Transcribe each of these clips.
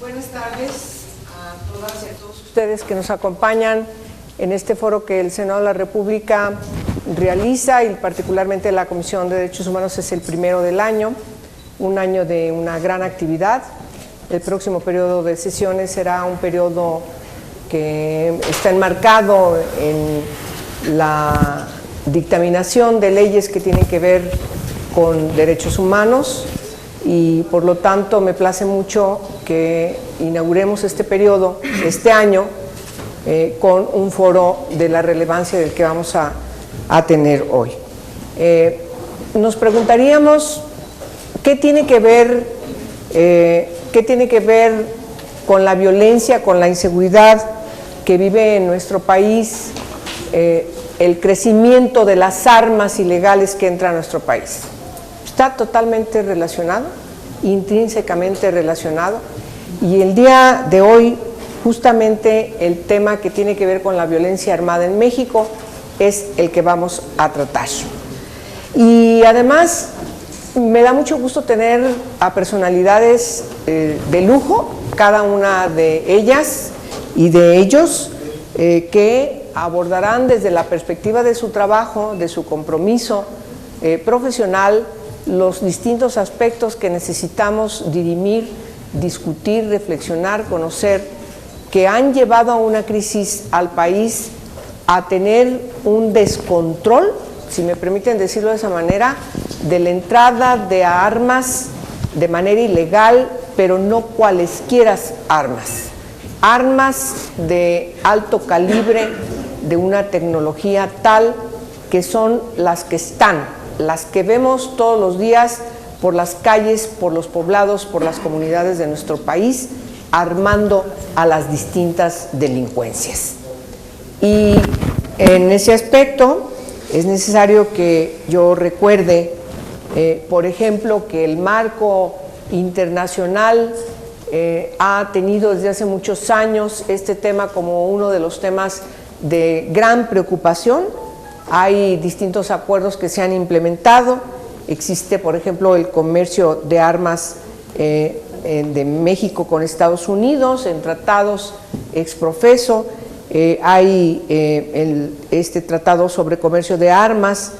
Buenas tardes a todas y a todos ustedes que nos acompañan en este foro que el Senado de la República realiza, y particularmente la Comisión de Derechos Humanos es el primero del año, un año de una gran actividad. El próximo periodo de sesiones será un periodo que está enmarcado en la dictaminación de leyes que tienen que ver con derechos humanos, y por lo tanto me place mucho que inauguremos este periodo, este año, con un foro de la relevancia del que vamos a tener hoy. Nos preguntaríamos qué tiene que ver con la violencia, con la inseguridad que vive en nuestro país, el crecimiento de las armas ilegales que entran a nuestro país. Está totalmente relacionado, intrínsecamente relacionado, y el día de hoy justamente el tema que tiene que ver con la violencia armada en México es el que vamos a tratar. Y además me da mucho gusto tener a personalidades de lujo, cada una de ellas y de ellos, que abordarán desde la perspectiva de su trabajo, de su compromiso profesional, los distintos aspectos que necesitamos dirimir, discutir, reflexionar, conocer, que han llevado a una crisis al país a tener un descontrol, si me permiten decirlo de esa manera, de la entrada de armas de manera ilegal, pero no cualesquiera armas. Armas de alto calibre, de una tecnología tal que son las que están, las que vemos todos los días por las calles, por los poblados, por las comunidades de nuestro país, armando a las distintas delincuencias. Y en ese aspecto es necesario que yo recuerde, por ejemplo, que el marco internacional ha tenido desde hace muchos años este tema como uno de los temas de gran preocupación. Hay distintos acuerdos que se han implementado. Existe, por ejemplo, el comercio de armas de México con Estados Unidos en tratados ex profeso. Hay este tratado sobre comercio de armas,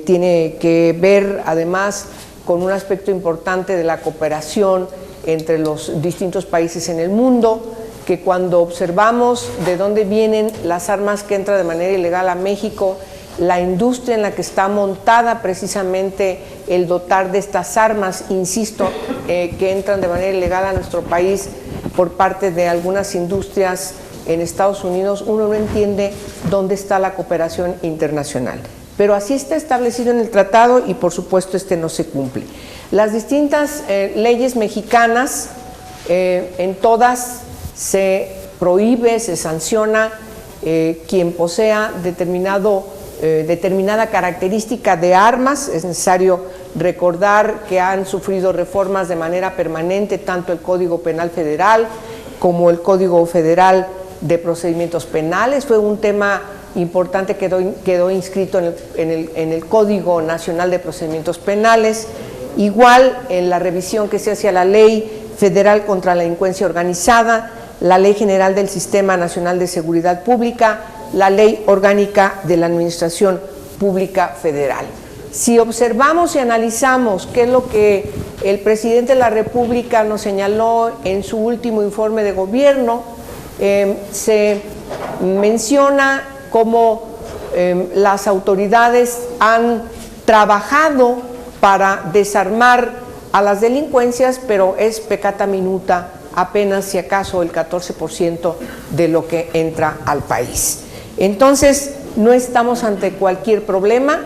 tiene que ver además con un aspecto importante de la cooperación entre los distintos países en el mundo, que cuando observamos de dónde vienen las armas que entran de manera ilegal a México, la industria en la que está montada precisamente el dotar de estas armas, insisto, que entran de manera ilegal a nuestro país por parte de algunas industrias en Estados Unidos, uno no entiende dónde está la cooperación internacional. Pero así está establecido en el tratado y por supuesto no se cumple. Las distintas leyes mexicanas, en todas se prohíbe, se sanciona quien posea determinada característica de armas. Es necesario recordar que han sufrido reformas de manera permanente tanto el Código Penal Federal como el Código Federal de Procedimientos Penales. Fue un tema importante que quedó inscrito en el Código Nacional de Procedimientos Penales, igual en la revisión que se hace a la Ley Federal contra la Delincuencia Organizada, la Ley General del Sistema Nacional de Seguridad Pública, la Ley Orgánica de la Administración Pública Federal. Si observamos y analizamos qué es lo que el presidente de la República nos señaló en su último informe de gobierno, se menciona cómo las autoridades han trabajado para desarmar a las delincuencias, pero es peccata minuta, apenas si acaso el 14% de lo que entra al país. Entonces, no estamos ante cualquier problema,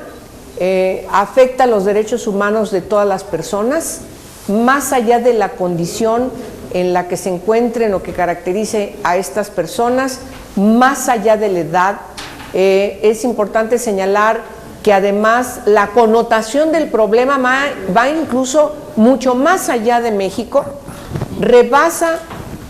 afecta los derechos humanos de todas las personas, más allá de la condición en la que se encuentren o que caracterice a estas personas, más allá de la edad. Es importante señalar que además la connotación del problema va incluso mucho más allá de México,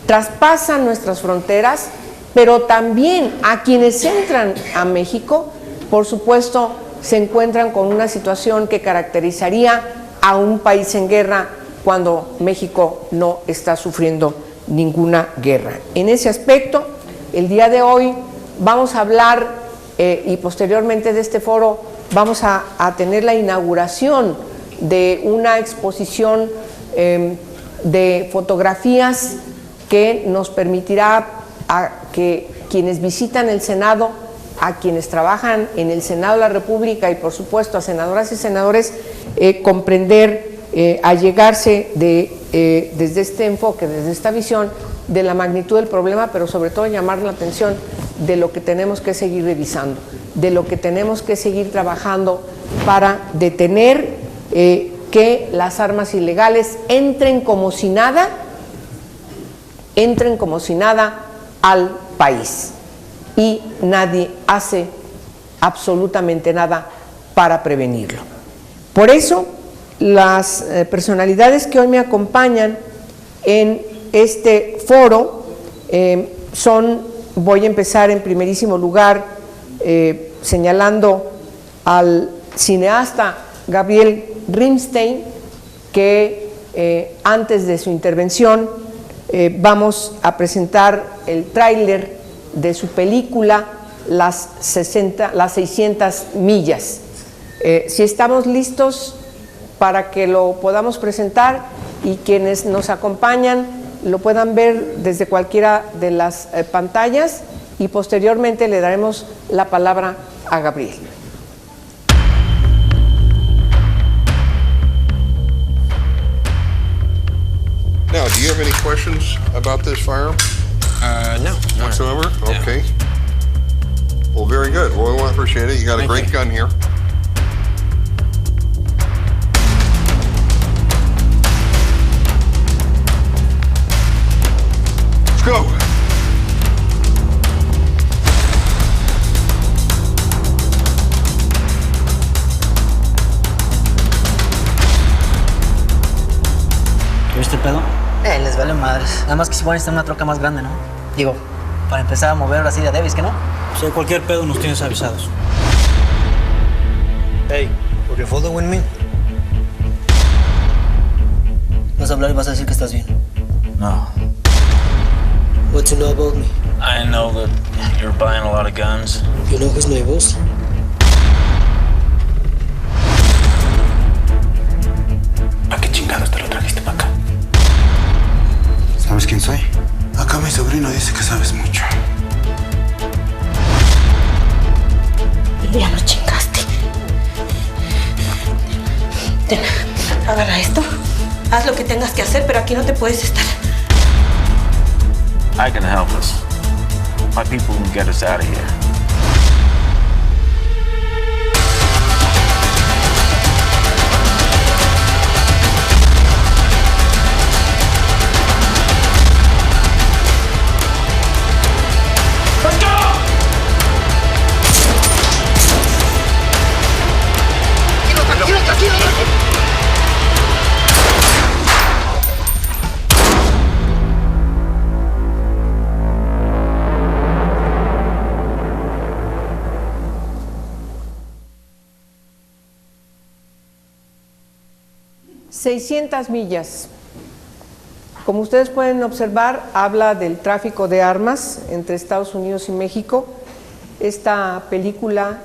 traspasa nuestras fronteras, pero también a quienes entran a México, por supuesto, se encuentran con una situación que caracterizaría a un país en guerra cuando México no está sufriendo ninguna guerra. En ese aspecto, el día de hoy vamos a hablar y posteriormente de este foro vamos a tener la inauguración de una exposición de fotografías que nos permitirá a que quienes visitan el Senado, a quienes trabajan en el Senado de la República y por supuesto a senadoras y senadores comprender, allegarse desde este enfoque, desde esta visión de la magnitud del problema, pero sobre todo llamar la atención de lo que tenemos que seguir revisando, de lo que tenemos que seguir trabajando para detener que las armas ilegales entren como si nada al país y nadie hace absolutamente nada para prevenirlo. Por eso, las personalidades que hoy me acompañan en este foro voy a empezar en primerísimo lugar señalando al cineasta Gabriel Rimstein, que antes de su intervención vamos a presentar el tráiler de su película Las 600 millas. Si estamos listos para que lo podamos presentar y quienes nos acompañan lo puedan ver desde cualquiera de las pantallas, y posteriormente le daremos la palabra a Gabriel. Now, do you have any questions about this firearm? No. Whatsoever? Yeah. Okay. Well, very good. Well, I appreciate it. You got a great gun here. Let's go. ¿Viste el pedo? Les vale madres. Nada más que si van a estar en una troca más grande, ¿no? Digo, para empezar a mover así de Davis, ¿que no? Si hay cualquier pedo, nos tienes avisados. Hey, what you following me? Vas a hablar y vas a decir que estás bien. No. What you know about me? I know that you're buying a lot of guns. You know who's my boss? ¿Para qué chingados te lo trajiste para acá? ¿Sabes quién soy? Acá mi sobrino dice que sabes mucho. Ya no chingaste. Ten, agarra esto. Haz lo que tengas que hacer, pero aquí no te puedes estar. I can help us. My people can get us out of here. ...600 millas. Como ustedes pueden observar, habla del tráfico de armas entre Estados Unidos y México. Esta película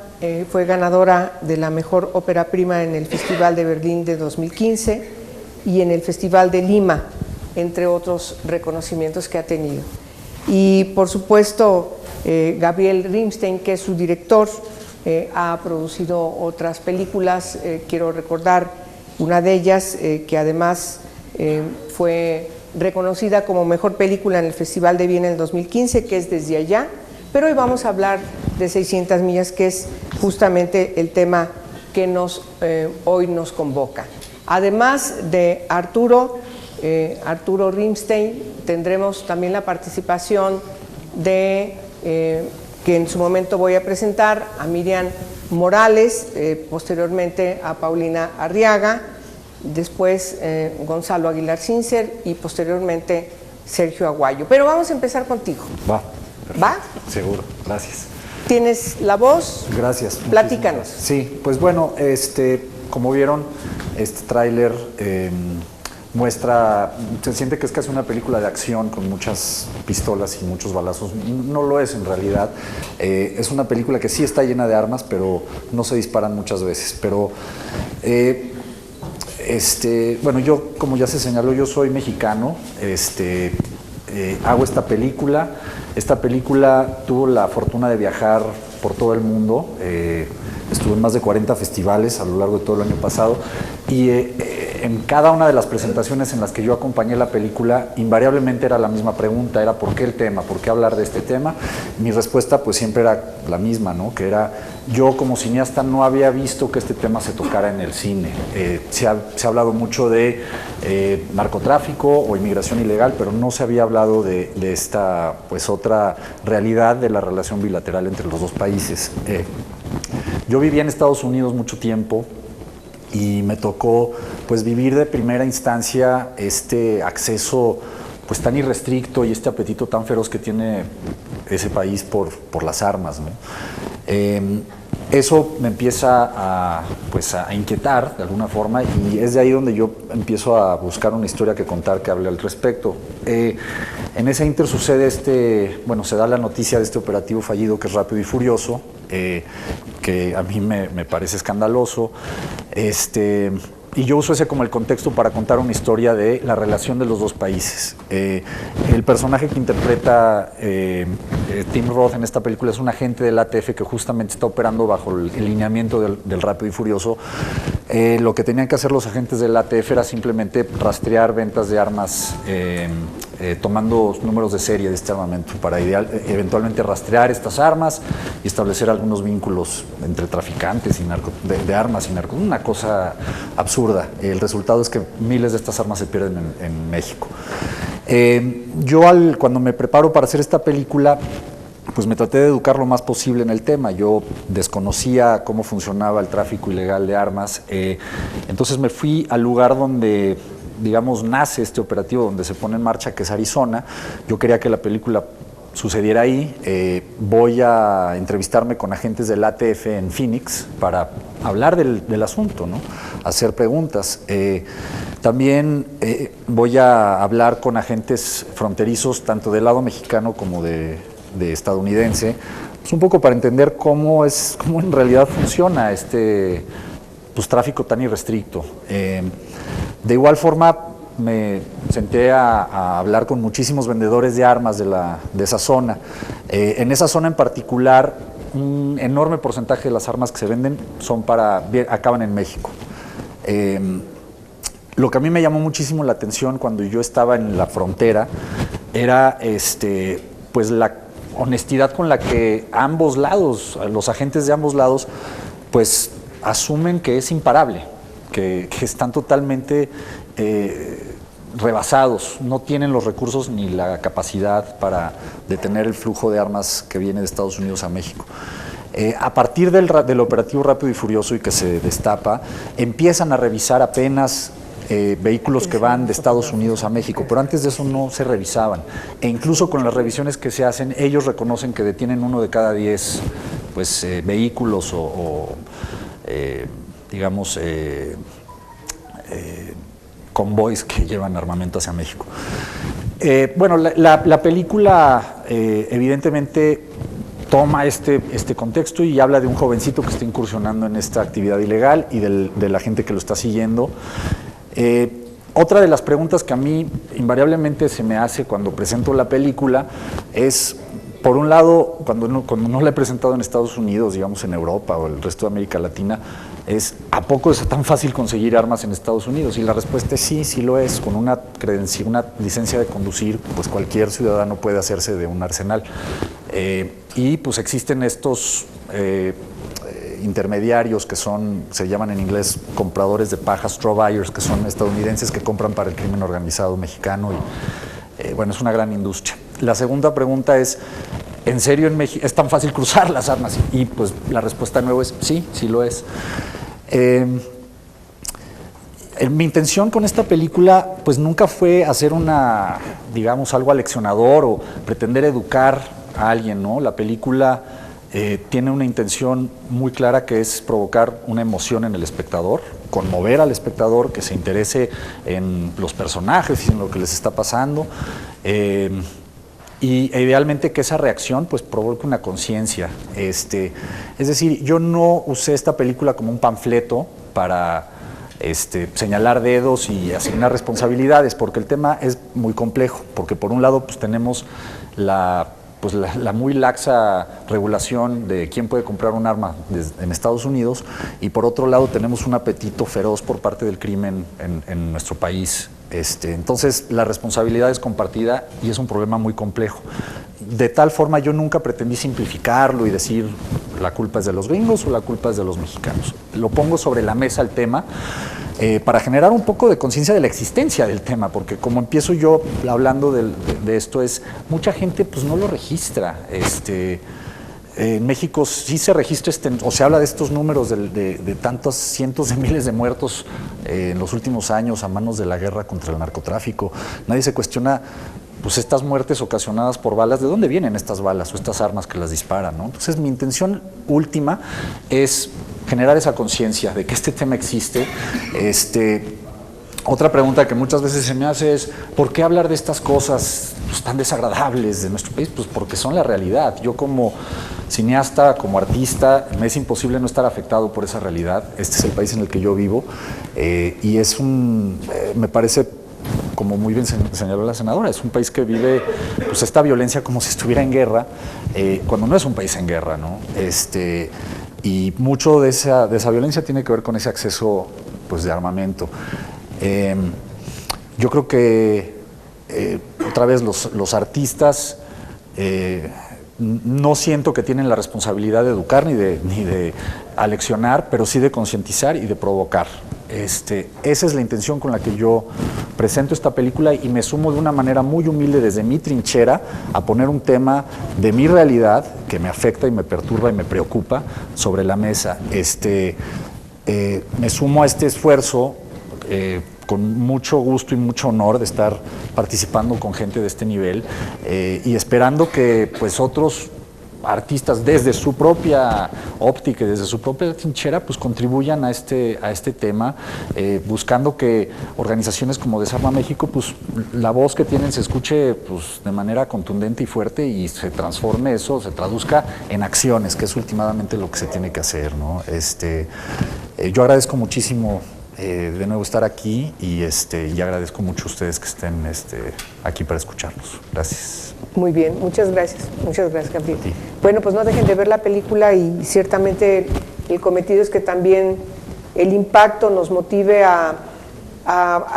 fue ganadora de la mejor ópera prima en el Festival de Berlín de 2015 y en el Festival de Lima, entre otros reconocimientos que ha tenido. Y por supuesto, Gabriel Rimstein, que es su director, ha producido otras películas. Quiero recordar una de ellas, que además fue reconocida como mejor película en el Festival de Viena en el 2015, que es Desde Allá, pero hoy vamos a hablar de 600 millas, que es justamente el tema que hoy nos convoca. Además de Arturo Rimstein, tendremos también la participación de, que en su momento voy a presentar, a Miriam Morales, posteriormente a Paulina Arriaga, después Gonzalo Aguilar Cincer y posteriormente Sergio Aguayo. Pero vamos a empezar contigo. Va. Perfecto. ¿Va? Seguro, gracias. ¿Tienes la voz? Gracias. Platícanos. Gracias. Sí, pues bueno, como vieron, este tráiler se siente que es casi una película de acción con muchas pistolas y muchos balazos. No lo es en realidad. Es una película que sí está llena de armas, pero no se disparan muchas veces. Pero bueno, yo, como ya se señaló, yo soy mexicano. Hago esta película. Esta película tuvo la fortuna de viajar por todo el mundo. Estuve en más de 40 festivales a lo largo de todo el año pasado y en cada una de las presentaciones en las que yo acompañé la película, invariablemente era la misma pregunta, era ¿por qué el tema? ¿Por qué hablar de este tema? Mi respuesta pues siempre era la misma, ¿no? Que era, yo como cineasta no había visto que este tema se tocara en el cine. Se ha hablado mucho de narcotráfico o inmigración ilegal, pero no se había hablado de esta pues otra realidad de la relación bilateral entre los dos países. Yo viví en Estados Unidos mucho tiempo y me tocó pues vivir de primera instancia este acceso pues tan irrestricto y este apetito tan feroz que tiene ese país por las armas, ¿no? Eso me empieza a inquietar de alguna forma y es de ahí donde yo empiezo a buscar una historia que contar que hable al respecto. En ese inter sucede se da la noticia de este operativo fallido que es Rápido y Furioso, que a mí me parece escandaloso. Y yo uso ese como el contexto para contar una historia de la relación de los dos países. El personaje que interpreta Tim Roth en esta película es un agente del ATF que justamente está operando bajo el lineamiento del Rápido y Furioso. Lo que tenían que hacer los agentes del ATF era simplemente rastrear ventas de armas, tomando números de serie de este armamento para eventualmente rastrear estas armas y establecer algunos vínculos entre traficantes de armas y narcos. Una cosa absurda. El resultado es que miles de estas armas se pierden en México. Yo cuando me preparo para hacer esta película, pues me traté de educar lo más posible en el tema. Yo desconocía cómo funcionaba el tráfico ilegal de armas. Entonces me fui al lugar donde, digamos, nace este operativo, donde se pone en marcha, que es Arizona. Yo quería que la película sucediera ahí. Voy a entrevistarme con agentes del ATF en Phoenix para hablar del asunto, ¿no? Hacer preguntas. También voy a hablar con agentes fronterizos, tanto del lado mexicano como de estadounidense, pues un poco para entender cómo en realidad funciona este tráfico tan irrestricto. De igual forma, me senté a hablar con muchísimos vendedores de armas de esa zona. En esa zona en particular, un enorme porcentaje de las armas que se venden acaban en México. Lo que a mí me llamó muchísimo la atención cuando yo estaba en la frontera era pues la honestidad con la que ambos lados, los agentes de ambos lados, pues asumen que es imparable, que están totalmente rebasados, no tienen los recursos ni la capacidad para detener el flujo de armas que viene de Estados Unidos a México. A partir del operativo Rápido y Furioso y que se destapa, empiezan a revisar apenas vehículos que van de Estados Unidos a México, pero antes de eso no se revisaban. E incluso con las revisiones que se hacen, ellos reconocen que detienen 1 de cada 10 vehículos digamos, convoys que llevan armamento hacia México. Bueno, la película evidentemente toma este contexto y habla de un jovencito que está incursionando en esta actividad ilegal y de la gente que lo está siguiendo. Otra de las preguntas que a mí invariablemente se me hace cuando presento la película es, por un lado, cuando no la he presentado en Estados Unidos, digamos en Europa o el resto de América Latina, es ¿a poco es tan fácil conseguir armas en Estados Unidos? Y la respuesta es sí, sí lo es. Con una licencia de conducir, pues cualquier ciudadano puede hacerse de un arsenal. Y pues existen estos intermediarios que se llaman en inglés compradores de paja, straw buyers, que son estadounidenses que compran para el crimen organizado mexicano y bueno, es una gran industria. La segunda pregunta es, ¿en serio en México es tan fácil cruzar las armas? Y pues la respuesta de nuevo es sí, sí lo es. Mi intención con esta película pues nunca fue hacer digamos, algo aleccionador o pretender educar a alguien, ¿no? La película tiene una intención muy clara que es provocar una emoción en el espectador. conmover al espectador, que se interese en los personajes y en lo que les está pasando, y idealmente que esa reacción pues provoque una conciencia. Es decir, yo no usé esta película como un panfleto para señalar dedos y asignar responsabilidades, porque el tema es muy complejo, porque por un lado pues tenemos la muy laxa regulación de quién puede comprar un arma en Estados Unidos, y por otro lado tenemos un apetito feroz por parte del crimen en nuestro país. Entonces la responsabilidad es compartida y es un problema muy complejo. De tal forma yo nunca pretendí simplificarlo y decir la culpa es de los gringos o la culpa es de los mexicanos. Lo pongo sobre la mesa el tema para generar un poco de conciencia de la existencia del tema, porque como empiezo yo hablando de esto, es mucha gente pues no lo registra. En México sí se registra o se habla de estos números de tantos cientos de miles de muertos en los últimos años a manos de la guerra contra el narcotráfico. Nadie se cuestiona pues estas muertes ocasionadas por balas, ¿de dónde vienen estas balas o estas armas que las disparan, ¿no? Entonces mi intención última es generar esa conciencia de que este tema existe. Otra pregunta que muchas veces se me hace es ¿por qué hablar de estas cosas pues, tan desagradables de nuestro país? Pues porque son la realidad. Yo como cineasta, como artista, me es imposible no estar afectado por esa realidad. Este es el país en el que yo vivo y es me parece, como muy bien señaló la senadora, es un país que vive pues, esta violencia como si estuviera en guerra, cuando no es un país en guerra, ¿no? Y mucho de esa violencia tiene que ver con ese acceso pues, de armamento. Yo creo que otra vez los artistas no siento que tienen la responsabilidad de educar ni de aleccionar, pero sí de concientizar y de provocar. Esa es la intención con la que yo presento esta película y me sumo de una manera muy humilde desde mi trinchera a poner un tema de mi realidad que me afecta y me perturba y me preocupa sobre la mesa. Me sumo a este esfuerzo con mucho gusto y mucho honor de estar participando con gente de este nivel y esperando que pues otros artistas desde su propia óptica y desde su propia trinchera pues contribuyan a este tema, buscando que organizaciones como Desarma México pues la voz que tienen se escuche pues de manera contundente y fuerte y se transforme eso, se traduzca en acciones, que es últimamente lo que se tiene que hacer, ¿no? Yo agradezco muchísimo de nuevo estar aquí y agradezco mucho a ustedes que estén aquí para escucharnos. Gracias. Muy bien, muchas gracias, Gabriel. Sí. Bueno, pues no dejen de ver la película y ciertamente el cometido es que también el impacto nos motive a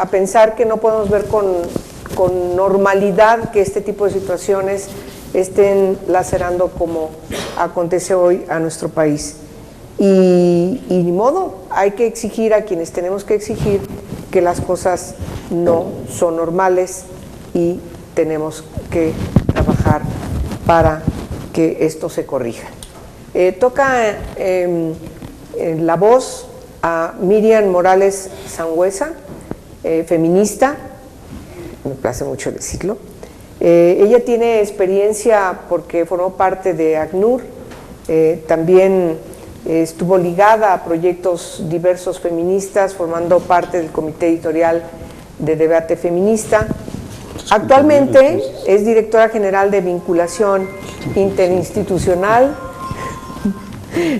pensar que no podemos ver con normalidad que este tipo de situaciones estén lacerando como acontece hoy a nuestro país. Y ni modo, hay que exigir a quienes tenemos que exigir que las cosas no son normales y tenemos que trabajar para que esto se corrija. Toca la voz a Miriam Morales Sangüesa, feminista, me place mucho decirlo. Ella tiene experiencia porque formó parte de ACNUR, también estuvo ligada a proyectos diversos feministas, formando parte del comité editorial de Debate Feminista. Actualmente es directora general de vinculación interinstitucional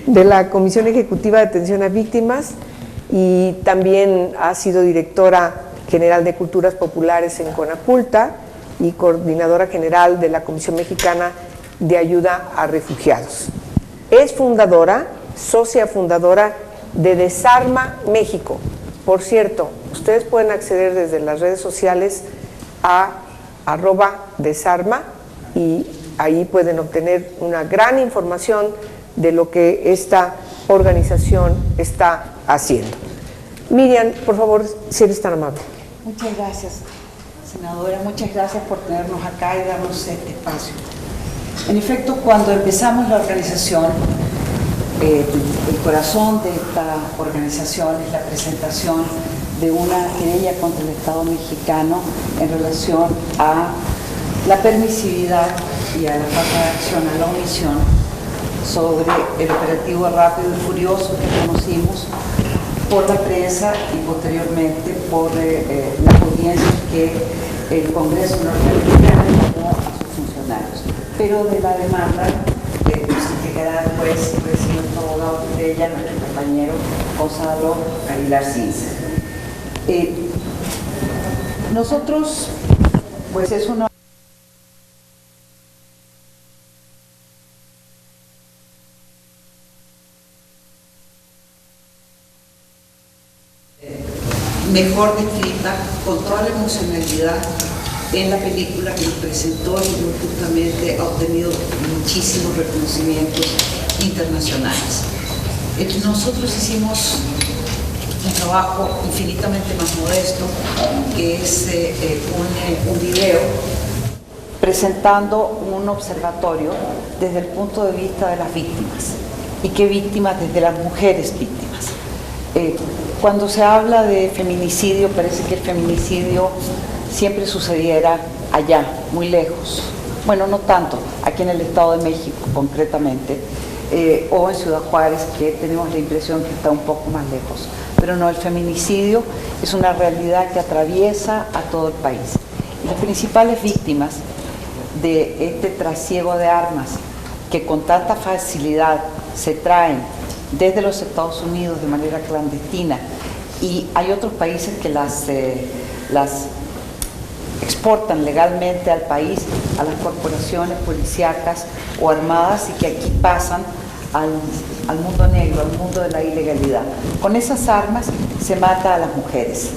de la Comisión Ejecutiva de Atención a Víctimas y también ha sido directora general de Culturas Populares en CONACULTA y coordinadora general de la Comisión Mexicana de Ayuda a Refugiados. Es socia fundadora de Desarma México. Por cierto, ustedes pueden acceder desde las redes sociales a @desarma y ahí pueden obtener una gran información de lo que esta organización está haciendo. Miriam, por favor, si eres tan amable. Muchas gracias, senadora. Muchas gracias por tenernos acá y darnos este espacio. En efecto, cuando empezamos la organización, el corazón de esta organización es la presentación de una querella contra el Estado mexicano en relación a la permisividad y a la falta de acción, a la omisión sobre el operativo rápido y furioso que conocimos por la prensa y posteriormente por las audiencias que el Congreso norteamericano llamó a sus funcionarios. Pero de la demanda se explicará después el presidente abogado de ella, nuestro compañero Gonzalo Aguilar Cinza. Nosotros, pues es una mejor descrita, con toda la emocionalidad en la película que nos presentó y justamente ha obtenido muchísimos reconocimientos internacionales. Nosotros hicimos un trabajo infinitamente más modesto, que es un video presentando un observatorio desde el punto de vista de las víctimas. ¿Y qué víctimas? Desde las mujeres víctimas. Cuando se habla de feminicidio, parece que el feminicidio siempre sucediera allá, muy lejos. Bueno, no tanto, aquí en el Estado de México concretamente, o en Ciudad Juárez, que tenemos la impresión que está un poco más lejos. Pero no, el feminicidio es una realidad que atraviesa a todo el país. Y las principales víctimas de este trasiego de armas que con tanta facilidad se traen desde los Estados Unidos de manera clandestina, y hay otros países que las exportan legalmente al país, a las corporaciones policíacas o armadas, y que aquí pasan al mundo negro, al mundo de la ilegalidad. Con esas armas se mata a las mujeres,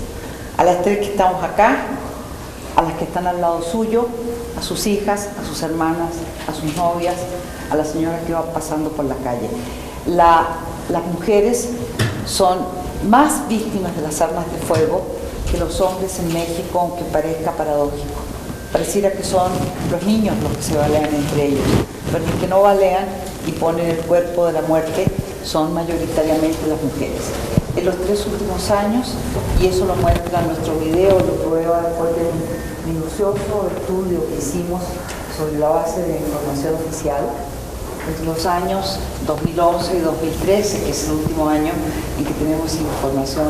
a las tres que estamos acá, a las que están al lado suyo, a sus hijas, a sus hermanas, a sus novias, a la señora que va pasando por la calle. Las mujeres son más víctimas de las armas de fuego que los hombres en México, aunque parezca paradójico. Pareciera que son los niños los que se balean entre ellos, pero los que no balean y ponen el cuerpo de la muerte son mayoritariamente las mujeres. En los 3 últimos años, y eso lo muestra nuestro video, lo prueba después de un minucioso estudio que hicimos sobre la base de información oficial, entre los años 2011 y 2013, que es el último año en que tenemos información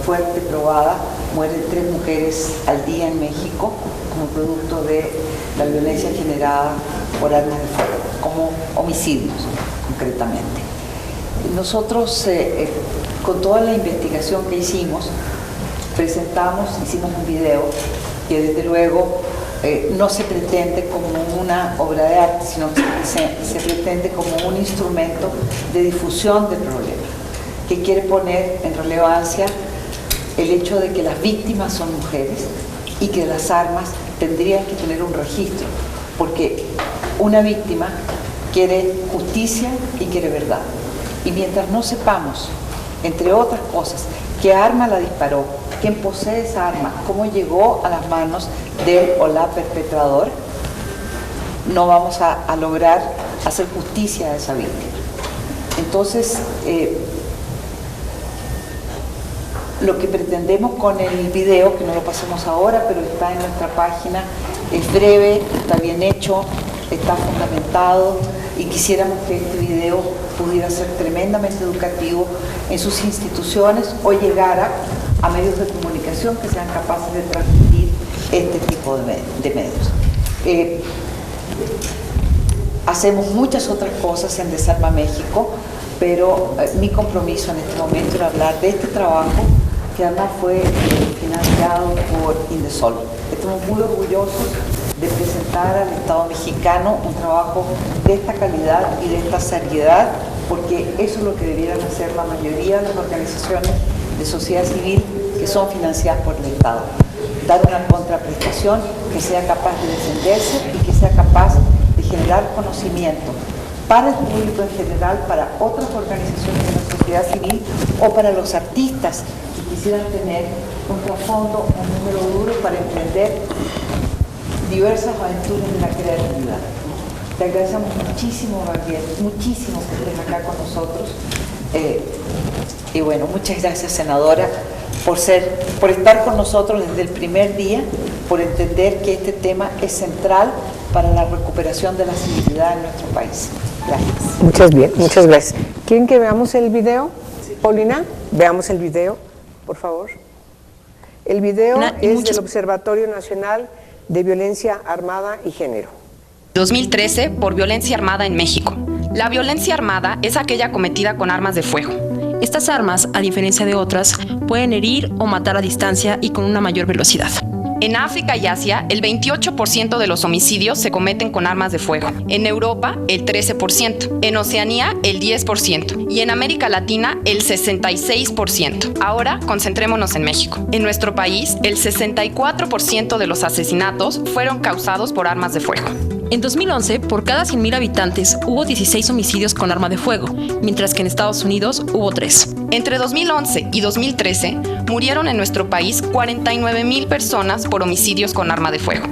fuerte, probada, mueren 3 mujeres al día en México como producto de la violencia generada por armas de fuego, como homicidios concretamente. Nosotros, con toda la investigación que hicimos un video que desde luego no se pretende como una obra de arte, sino que se pretende como un instrumento de difusión del problema, que quiere poner en relevancia el hecho de que las víctimas son mujeres y que las armas tendrían que tener un registro, porque una víctima quiere justicia y quiere verdad. Y mientras no sepamos, entre otras cosas, qué arma la disparó, quién posee esa arma, cómo llegó a las manos del o la perpetrador, no vamos a lograr hacer justicia a esa víctima. Entonces, lo que pretendemos con el video, que no lo pasemos ahora, pero está en nuestra página, es breve, está bien hecho, está fundamentado, y quisiéramos que este video pudiera ser tremendamente educativo en sus instituciones o llegara a medios de comunicación que sean capaces de transmitir este tipo de medios. Hacemos muchas otras cosas en Desarma México, pero mi compromiso en este momento era hablar de este trabajo que además fue financiado por Indesol. Estamos muy orgullosos de presentar al Estado mexicano un trabajo de esta calidad y de esta seriedad, porque eso es lo que debieran hacer la mayoría de las organizaciones de sociedad civil que son financiadas por el Estado. Dar una contraprestación que sea capaz de defenderse y que sea capaz de generar conocimiento para el público en general, para otras organizaciones de la sociedad civil o para los artistas que quisieran tener un trasfondo, un número duro para emprender diversas aventuras de la creatividad. Te agradecemos muchísimo, Gabriel, muchísimo que estés acá con nosotros. Y bueno, muchas gracias, senadora, por estar con nosotros desde el primer día, por entender que este tema es central para la recuperación de la civilidad en nuestro país. Gracias. Muchas gracias. ¿Quieren que veamos el video? Sí. Paulina, veamos el video, por favor. El video es del Observatorio Nacional de Violencia Armada y Género. 2013 por violencia armada en México. La violencia armada es aquella cometida con armas de fuego. Estas armas, a diferencia de otras, pueden herir o matar a distancia y con una mayor velocidad. En África y Asia, el 28% de los homicidios se cometen con armas de fuego. En Europa, el 13%. En Oceanía, el 10%. Y en América Latina, el 66%. Ahora, concentrémonos en México. En nuestro país, el 64% de los asesinatos fueron causados por armas de fuego. En 2011, por cada 100.000 habitantes, hubo 16 homicidios con arma de fuego, mientras que en Estados Unidos hubo 3. Entre 2011 y 2013, murieron en nuestro país 49,000 personas por homicidios con arma de fuego.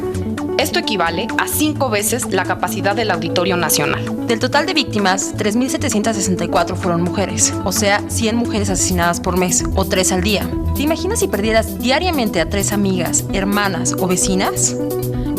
Esto equivale a 5 veces la capacidad del Auditorio Nacional. Del total de víctimas, 3.764 fueron mujeres, o sea, 100 mujeres asesinadas por mes, o 3 al día. ¿Te imaginas si perdieras diariamente a 3 amigas, hermanas o vecinas?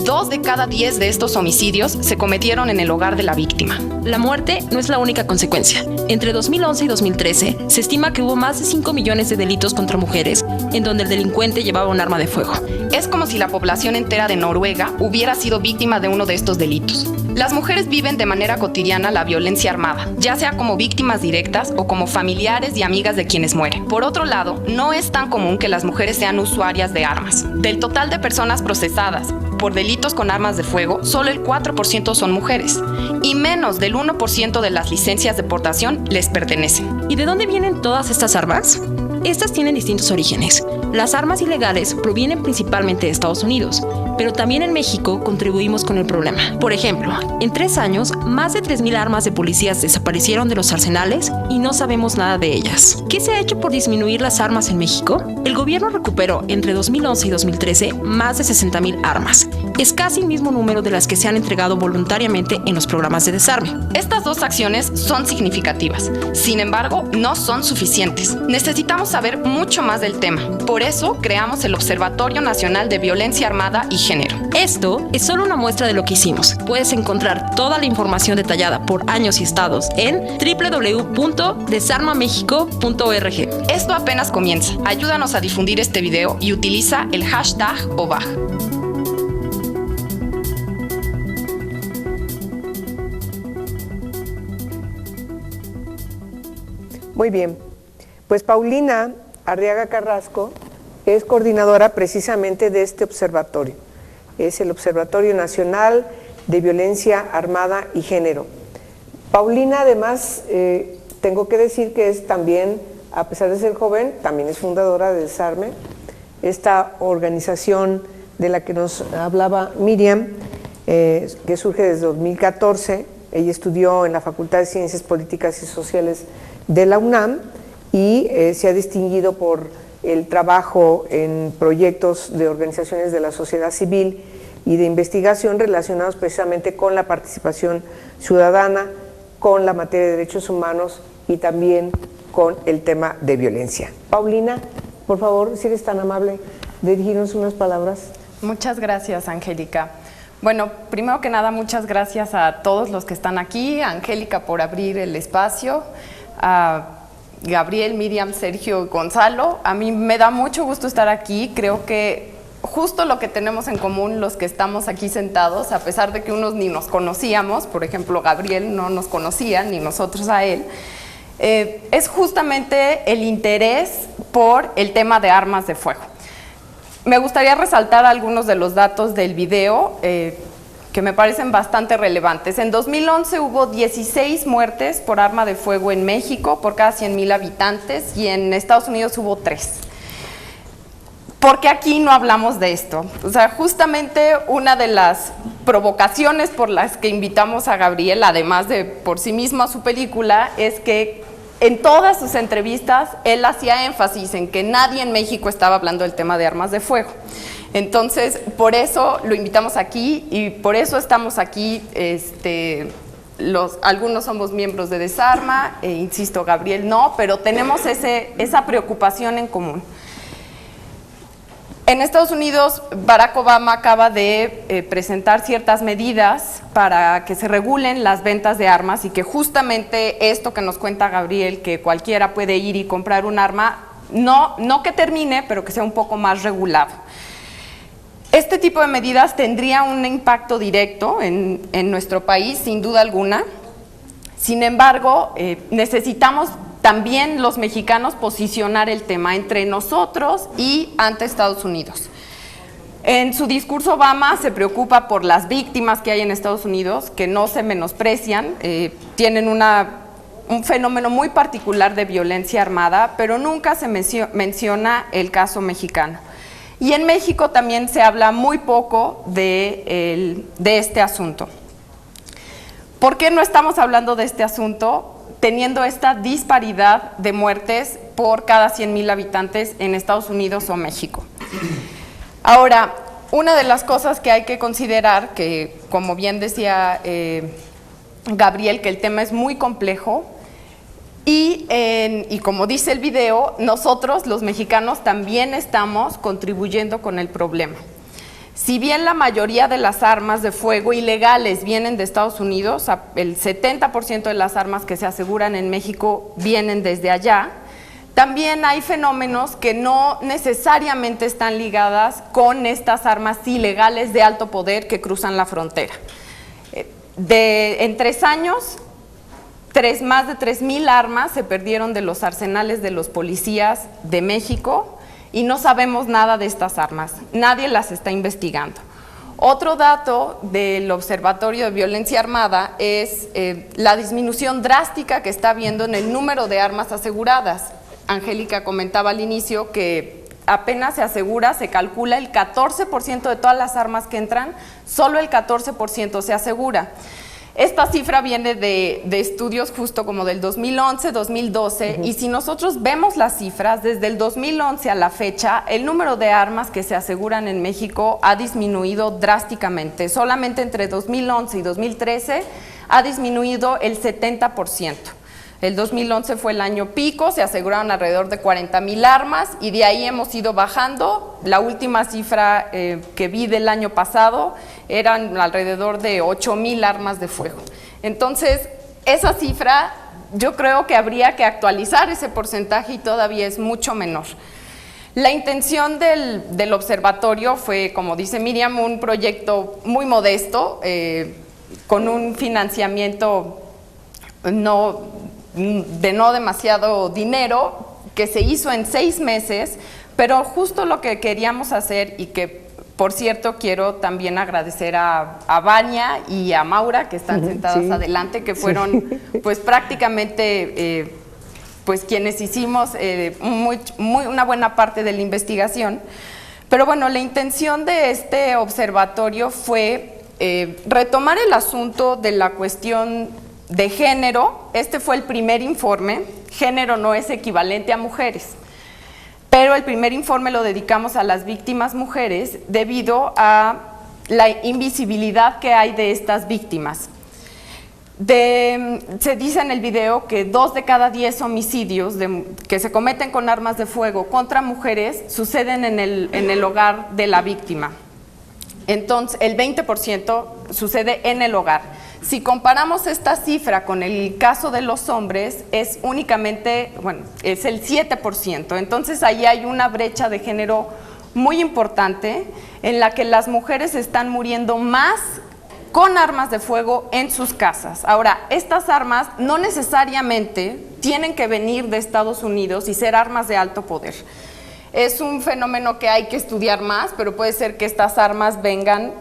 2 de cada 10 de estos homicidios se cometieron en el hogar de la víctima. La muerte no es la única consecuencia. Entre 2011 y 2013, se estima que hubo más de 5 millones de delitos contra mujeres en donde el delincuente llevaba un arma de fuego. Es como si la población entera de Noruega hubiera sido víctima de uno de estos delitos. Las mujeres viven de manera cotidiana la violencia armada, ya sea como víctimas directas o como familiares y amigas de quienes mueren. Por otro lado, no es tan común que las mujeres sean usuarias de armas. Del total de personas procesadas por delitos con armas de fuego, solo el 4% son mujeres y menos del 1% de las licencias de portación les pertenecen. ¿Y de dónde vienen todas estas armas? Estas tienen distintos orígenes. Las armas ilegales provienen principalmente de Estados Unidos, pero también en México contribuimos con el problema. Por ejemplo, en 3 años, más de 3.000 armas de policías desaparecieron de los arsenales y no sabemos nada de ellas. ¿Qué se ha hecho por disminuir las armas en México? El gobierno recuperó entre 2011 y 2013 más de 60.000 armas. Es casi el mismo número de las que se han entregado voluntariamente en los programas de desarme. Estas 2 acciones son significativas. Sin embargo, no son suficientes. Necesitamos saber mucho más del tema. Por eso creamos el Observatorio Nacional de Violencia Armada y Género. Esto es solo una muestra de lo que hicimos. Puedes encontrar toda la información detallada por años y estados en www.desarmamexico.org. Esto apenas comienza. Ayúdanos a difundir este video y utiliza el hashtag OVAG. Muy bien, pues Paulina Arriaga Carrasco es coordinadora precisamente de este observatorio. Es el Observatorio Nacional de Violencia Armada y Género. Paulina, además, tengo que decir que es también, a pesar de ser joven, también es fundadora de Desarme, esta organización de la que nos hablaba Miriam, que surge desde 2014. Ella estudió en la Facultad de Ciencias Políticas y Sociales de la UNAM y se ha distinguido por el trabajo en proyectos de organizaciones de la sociedad civil y de investigación relacionados precisamente con la participación ciudadana, con la materia de derechos humanos y también con el tema de violencia. Paulina, por favor, si eres tan amable de dirigirnos unas palabras. Muchas gracias, Angélica. Bueno, primero que nada, muchas gracias a todos los que están aquí, a Angélica por abrir el espacio, a Gabriel, Miriam, Sergio y Gonzalo. A mí me da mucho gusto estar aquí. Creo que justo lo que tenemos en común los que estamos aquí sentados, a pesar de que unos ni nos conocíamos, por ejemplo, Gabriel no nos conocía, ni nosotros a él, es justamente el interés por el tema de armas de fuego. Me gustaría resaltar algunos de los datos del video que me parecen bastante relevantes. En 2011 hubo 16 muertes por arma de fuego en México por cada 100,000 habitantes y en Estados Unidos hubo 3. ¿Por qué aquí no hablamos de esto? O sea, justamente una de las provocaciones por las que invitamos a Gabriel, además de por sí mismo a su película, es que en todas sus entrevistas él hacía énfasis en que nadie en México estaba hablando del tema de armas de fuego. Entonces, por eso lo invitamos aquí y por eso estamos aquí. Algunos somos miembros de Desarma, insisto, Gabriel no, pero tenemos esa preocupación en común. En Estados Unidos, Barack Obama acaba de presentar ciertas medidas para que se regulen las ventas de armas y que justamente esto que nos cuenta Gabriel, que cualquiera puede ir y comprar un arma, no que termine, pero que sea un poco más regulado. Este tipo de medidas tendría un impacto directo en nuestro país, sin duda alguna. Sin embargo, necesitamos también los mexicanos posicionar el tema entre nosotros y ante Estados Unidos. En su discurso, Obama se preocupa por las víctimas que hay en Estados Unidos, que no se menosprecian, tienen un fenómeno muy particular de violencia armada, pero nunca se menciona el caso mexicano. Y en México también se habla muy poco de este asunto. ¿Por qué no estamos hablando de este asunto teniendo esta disparidad de muertes por cada 100,000 habitantes en Estados Unidos o México? Ahora, una de las cosas que hay que considerar, que como bien decía Gabriel, que el tema es muy complejo, y como dice el video, nosotros los mexicanos también estamos contribuyendo con el problema. Si bien la mayoría de las armas de fuego ilegales vienen de Estados Unidos, el 70% de las armas que se aseguran en México vienen desde allá, también hay fenómenos que no necesariamente están ligadas con estas armas ilegales de alto poder que cruzan la frontera. En 3 años, más de 3,000 armas se perdieron de los arsenales de los policías de México y no sabemos nada de estas armas, nadie las está investigando. Otro dato del Observatorio de Violencia Armada es la disminución drástica que está habiendo en el número de armas aseguradas. Angélica comentaba al inicio que apenas se calcula el 14% de todas las armas que entran, solo el 14% se asegura. Esta cifra viene de estudios justo como del 2011, 2012, y si nosotros vemos las cifras, desde el 2011 a la fecha, el número de armas que se aseguran en México ha disminuido drásticamente. Solamente entre 2011 y 2013 ha disminuido el 70%. El 2011 fue el año pico, se aseguraron alrededor de 40,000 armas y de ahí hemos ido bajando. La última cifra que vi del año pasado eran alrededor de 8,000 armas de fuego. Entonces, esa cifra yo creo que habría que actualizar ese porcentaje y todavía es mucho menor. La intención del observatorio fue, como dice Miriam, un proyecto muy modesto, con un financiamiento de no demasiado dinero, que se hizo en 6 meses, pero justo lo que queríamos hacer y que, por cierto, quiero también agradecer a Vania y a Maura, que están sentadas adelante, que fueron pues prácticamente pues quienes hicimos una buena parte de la investigación. Pero bueno, la intención de este observatorio fue retomar el asunto de la cuestión de género. Este fue el primer informe. Género no es equivalente a mujeres, pero el primer informe lo dedicamos a las víctimas mujeres debido a la invisibilidad que hay de estas víctimas. Se dice en el video que 2 de cada 10 homicidios que se cometen con armas de fuego contra mujeres suceden en el hogar de la víctima. Entonces, el 20% sucede en el hogar. Si comparamos esta cifra con el caso de los hombres, es únicamente, es el 7%. Entonces, ahí hay una brecha de género muy importante en la que las mujeres están muriendo más con armas de fuego en sus casas. Ahora, estas armas no necesariamente tienen que venir de Estados Unidos y ser armas de alto poder. Es un fenómeno que hay que estudiar más, pero puede ser que estas armas vengan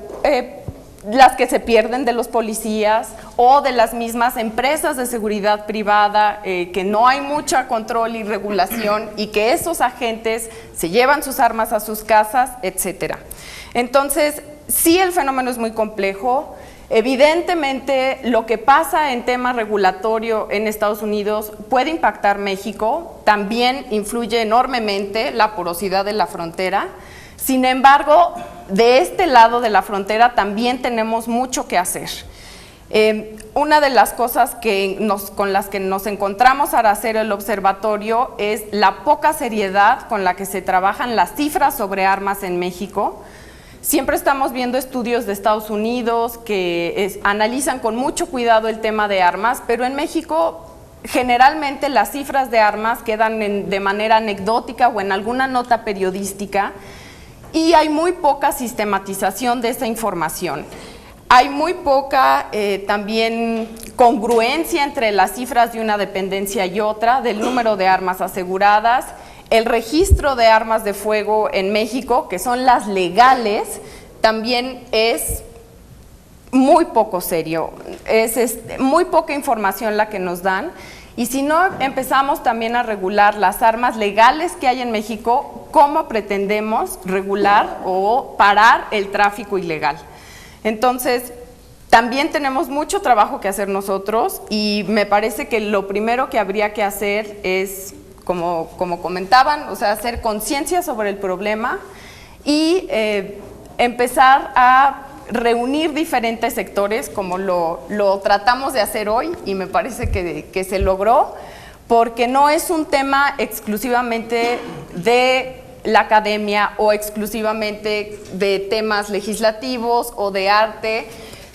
las que se pierden de los policías o de las mismas empresas de seguridad privada, que no hay mucho control y regulación y que esos agentes se llevan sus armas a sus casas, etcétera. Entonces, sí, el fenómeno es muy complejo. Evidentemente, lo que pasa en tema regulatorio en Estados Unidos puede impactar México, también influye enormemente la porosidad de la frontera. Sin embargo, de este lado de la frontera también tenemos mucho que hacer. Una de las cosas con las que nos encontramos al hacer el observatorio es la poca seriedad con la que se trabajan las cifras sobre armas en México. Siempre estamos viendo estudios de Estados Unidos que analizan con mucho cuidado el tema de armas, pero en México generalmente las cifras de armas quedan de manera anecdótica o en alguna nota periodística y hay muy poca sistematización de esa información. Hay muy poca también congruencia entre las cifras de una dependencia y otra, del número de armas aseguradas. El registro de armas de fuego en México, que son las legales, también es muy poco serio, es muy poca información la que nos dan. Y si no empezamos también a regular las armas legales que hay en México, ¿cómo pretendemos regular o parar el tráfico ilegal? Entonces, también tenemos mucho trabajo que hacer nosotros y me parece que lo primero que habría que hacer es, como comentaban, o sea, hacer conciencia sobre el problema y empezar a reunir diferentes sectores, como lo tratamos de hacer hoy y me parece que se logró, porque no es un tema exclusivamente de la academia o exclusivamente de temas legislativos o de arte,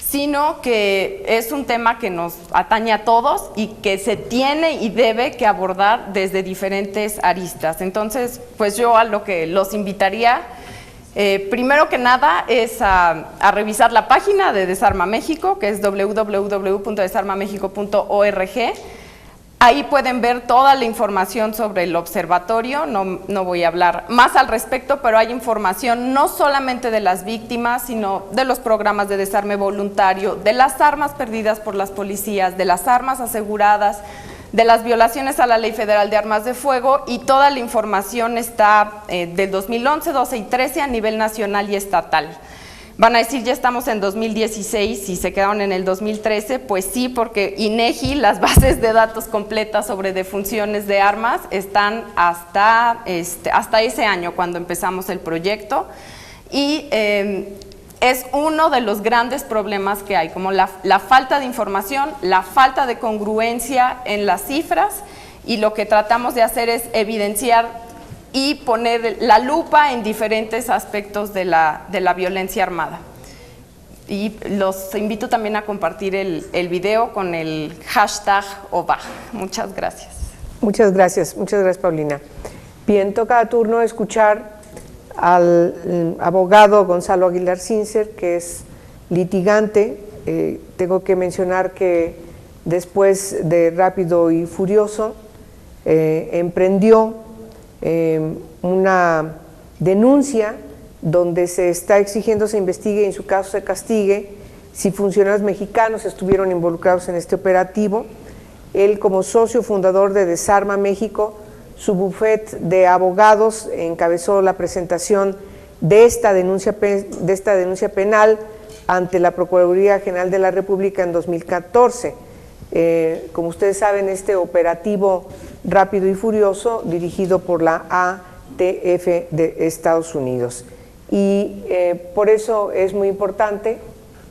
sino que es un tema que nos atañe a todos y que se tiene y debe que abordar desde diferentes aristas. Entonces, pues yo a lo que los invitaría, primero que nada, es a revisar la página de Desarma México, que es www.desarmamexico.org. Ahí pueden ver toda la información sobre el observatorio, no voy a hablar más al respecto, pero hay información no solamente de las víctimas, sino de los programas de desarme voluntario, de las armas perdidas por las policías, de las armas aseguradas, de las violaciones a la Ley Federal de Armas de Fuego, y toda la información está del 2011, 12 y 13 a nivel nacional y estatal. Van a decir, ya estamos en 2016 y se quedaron en el 2013, pues sí, porque INEGI, las bases de datos completas sobre defunciones de armas están hasta ese año cuando empezamos el proyecto, y es uno de los grandes problemas que hay, como la falta de información, la falta de congruencia en las cifras, y lo que tratamos de hacer es evidenciar y poner la lupa en diferentes aspectos de la violencia armada. Y los invito también a compartir el video con el hashtag OVAG. Muchas gracias. Muchas gracias, Paulina. Bien, toca a turno escuchar al abogado Gonzalo Aguilar Sincer, que es litigante. Tengo que mencionar que después de Rápido y Furioso emprendió una denuncia donde se está exigiendo se investigue y en su caso se castigue si funcionarios mexicanos estuvieron involucrados en este operativo. Él, como socio fundador de Desarma México, su bufete de abogados encabezó la presentación de esta denuncia penal ante la Procuraduría General de la República en 2014. Como ustedes saben, este operativo Rápido y Furioso, dirigido por la ATF de Estados Unidos. Y por eso es muy importante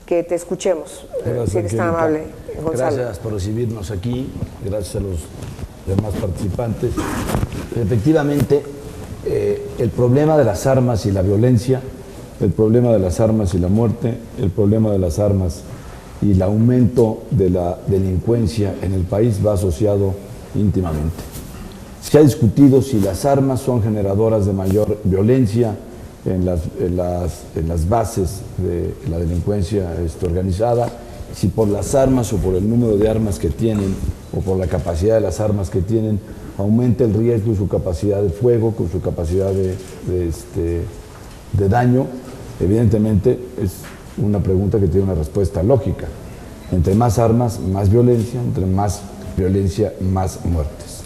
que te escuchemos. Si eres tan amable, Gonzalo. Gracias por recibirnos aquí, gracias a los demás participantes. Efectivamente, el problema de las armas y la violencia, el problema de las armas y la muerte, el problema de las armas y el aumento de la delincuencia en el país va asociado íntimamente. Se ha discutido si las armas son generadoras de mayor violencia en las bases de la delincuencia organizada, si por las armas o por el número de armas que tienen o por la capacidad de las armas que tienen aumenta el riesgo y su capacidad de fuego, con su capacidad de daño. Evidentemente es una pregunta que tiene una respuesta lógica. Entre más armas, más violencia; entre más violencia, más muertes.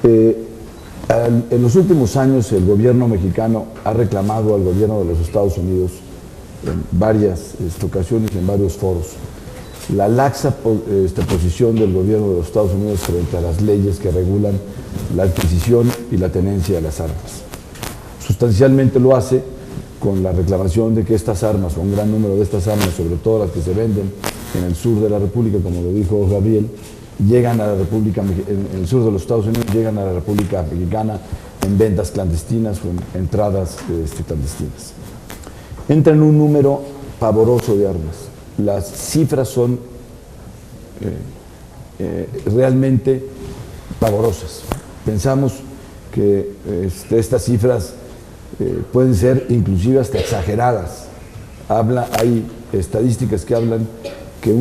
En los últimos años el gobierno mexicano ha reclamado al gobierno de los Estados Unidos en varias ocasiones, en varios foros, la laxa posición del gobierno de los Estados Unidos frente a las leyes que regulan la adquisición y la tenencia de las armas. Sustancialmente lo hace con la reclamación de que estas armas, o un gran número de estas armas, sobre todo las que se venden en el sur de la República, como lo dijo Gabriel, llegan a la República, en el sur de los Estados Unidos, llegan a la República Mexicana en ventas clandestinas o en entradas clandestinas. entra en un número pavoroso de armas. Las cifras son realmente pavorosas. Pensamos que estas cifras pueden ser inclusive hasta exageradas. Hay estadísticas que hablan que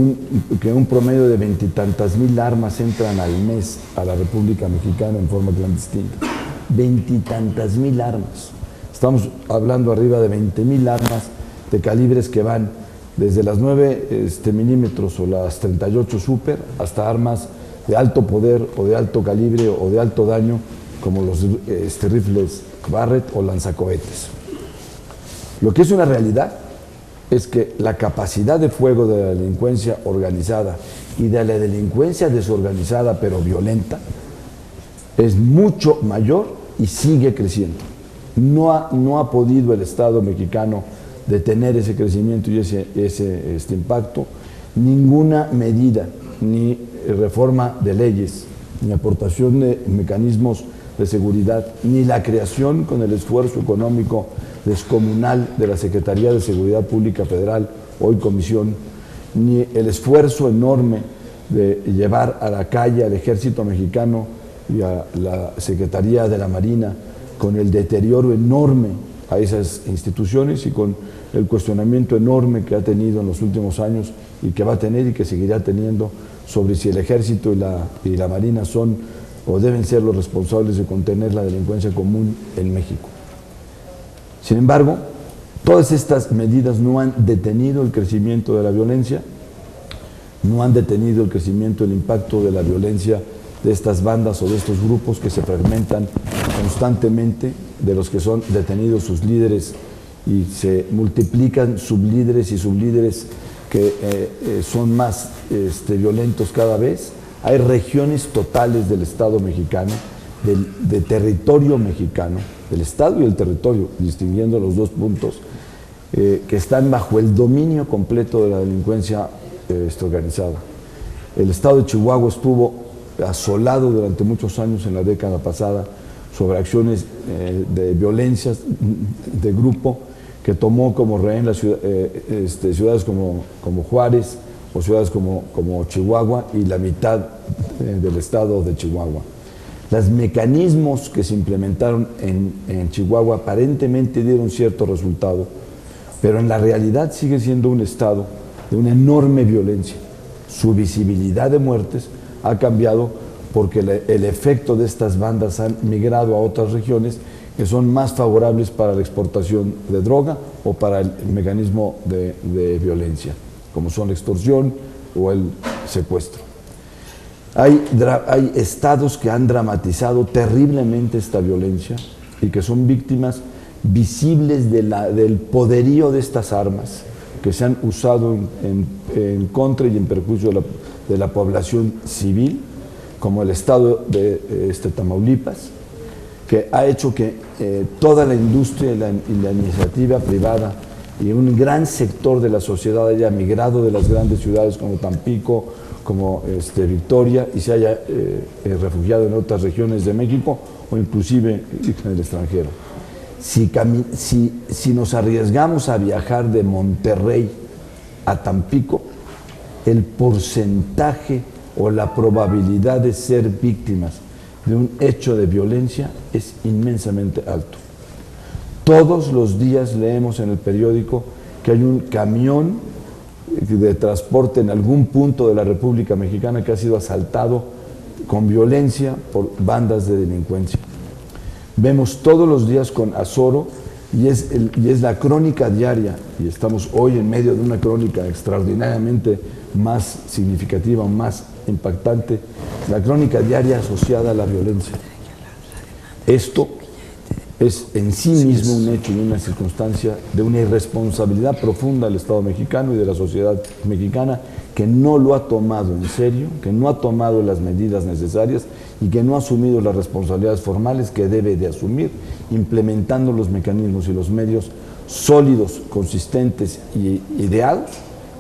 un promedio de 20 y tantas mil armas entran al mes a la República Mexicana en forma clandestina. 20 y tantas mil armas. Estamos hablando arriba de 20,000 armas de calibres que van desde las 9 milímetros o las 38 Super hasta armas de alto poder o de alto calibre o de alto daño como los rifles Barrett o lanzacohetes. Lo que es una realidad es que la capacidad de fuego de la delincuencia organizada y de la delincuencia desorganizada pero violenta es mucho mayor y sigue creciendo. No ha podido el Estado mexicano detener ese crecimiento y ese impacto. Ninguna medida, ni reforma de leyes, ni aportación de mecanismos de seguridad, ni la creación con el esfuerzo económico descomunal de la Secretaría de Seguridad Pública Federal, hoy Comisión, ni el esfuerzo enorme de llevar a la calle al Ejército Mexicano y a la Secretaría de la Marina, con el deterioro enorme a esas instituciones y con el cuestionamiento enorme que ha tenido en los últimos años y que va a tener y que seguirá teniendo sobre si el Ejército y la Marina son o deben ser los responsables de contener la delincuencia común en México. Sin embargo, todas estas medidas no han detenido el crecimiento de la violencia, no han detenido el crecimiento, el impacto de la violencia de estas bandas o de estos grupos que se fragmentan constantemente, de los que son detenidos sus líderes y se multiplican sublíderes y sublíderes que son más violentos cada vez. Hay regiones totales del Estado mexicano, de territorio mexicano, del Estado y el territorio, distinguiendo los dos puntos, que están bajo el dominio completo de la delincuencia organizada. El Estado de Chihuahua estuvo asolado durante muchos años en la década pasada sobre acciones de violencias de grupo que tomó como rehén las ciudades como Juárez o ciudades como Chihuahua y la mitad del estado de Chihuahua. Los mecanismos que se implementaron en Chihuahua aparentemente dieron cierto resultado, pero en la realidad sigue siendo un estado de una enorme violencia. Su visibilidad de muertes ha cambiado porque el efecto de estas bandas han migrado a otras regiones que son más favorables para la exportación de droga o para el mecanismo de violencia, como son la extorsión o el secuestro. Hay estados que han dramatizado terriblemente esta violencia y que son víctimas visibles del poderío de estas armas que se han usado en contra y en perjuicio de la población civil, como el estado de Tamaulipas, que ha hecho que toda la industria y la iniciativa privada y un gran sector de la sociedad haya migrado de las grandes ciudades como Tampico, como Victoria, y se haya refugiado en otras regiones de México o inclusive en el extranjero. Si nos arriesgamos a viajar de Monterrey a Tampico, el porcentaje o la probabilidad de ser víctimas de un hecho de violencia es inmensamente alto. Todos los días leemos en el periódico que hay un camión de transporte en algún punto de la República Mexicana que ha sido asaltado con violencia por bandas de delincuencia. Vemos todos los días con azoro y es la crónica diaria, y estamos hoy en medio de una crónica extraordinariamente más significativa, más impactante, la crónica diaria asociada a la violencia. Esto es en sí mismo un hecho y una circunstancia de una irresponsabilidad profunda del Estado mexicano y de la sociedad mexicana, que no lo ha tomado en serio, que no ha tomado las medidas necesarias y que no ha asumido las responsabilidades formales que debe de asumir, implementando los mecanismos y los medios sólidos, consistentes y ideados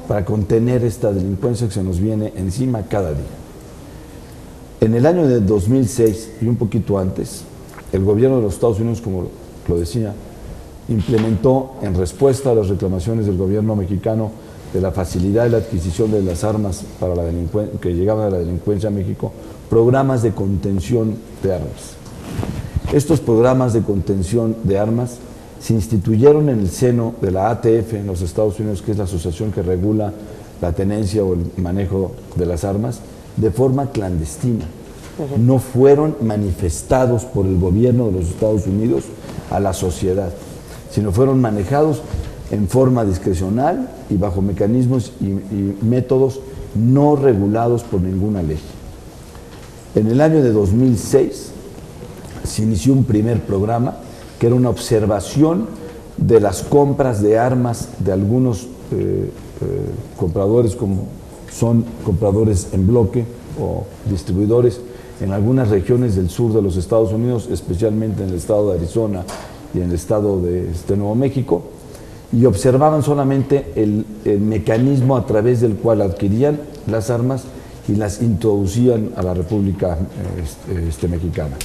para contener esta delincuencia que se nos viene encima cada día. En el año de 2006 y un poquito antes, el gobierno de los Estados Unidos, como lo decía, implementó, en respuesta a las reclamaciones del gobierno mexicano de la facilidad de la adquisición de las armas para la que llegaban a la delincuencia a México, programas de contención de armas. Estos programas de contención de armas se instituyeron en el seno de la ATF en los Estados Unidos, que es la asociación que regula la tenencia o el manejo de las armas, de forma clandestina. No fueron manifestados por el gobierno de los Estados Unidos a la sociedad, sino fueron manejados en forma discrecional y bajo mecanismos y métodos no regulados por ninguna ley. En el año de 2006 se inició un primer programa que era una observación de las compras de armas de algunos compradores, como son compradores en bloque o distribuidores en algunas regiones del sur de los Estados Unidos, especialmente en el estado de Arizona y en el estado de Nuevo México, y observaban solamente el mecanismo a través del cual adquirían las armas y las introducían a la República Mexicana.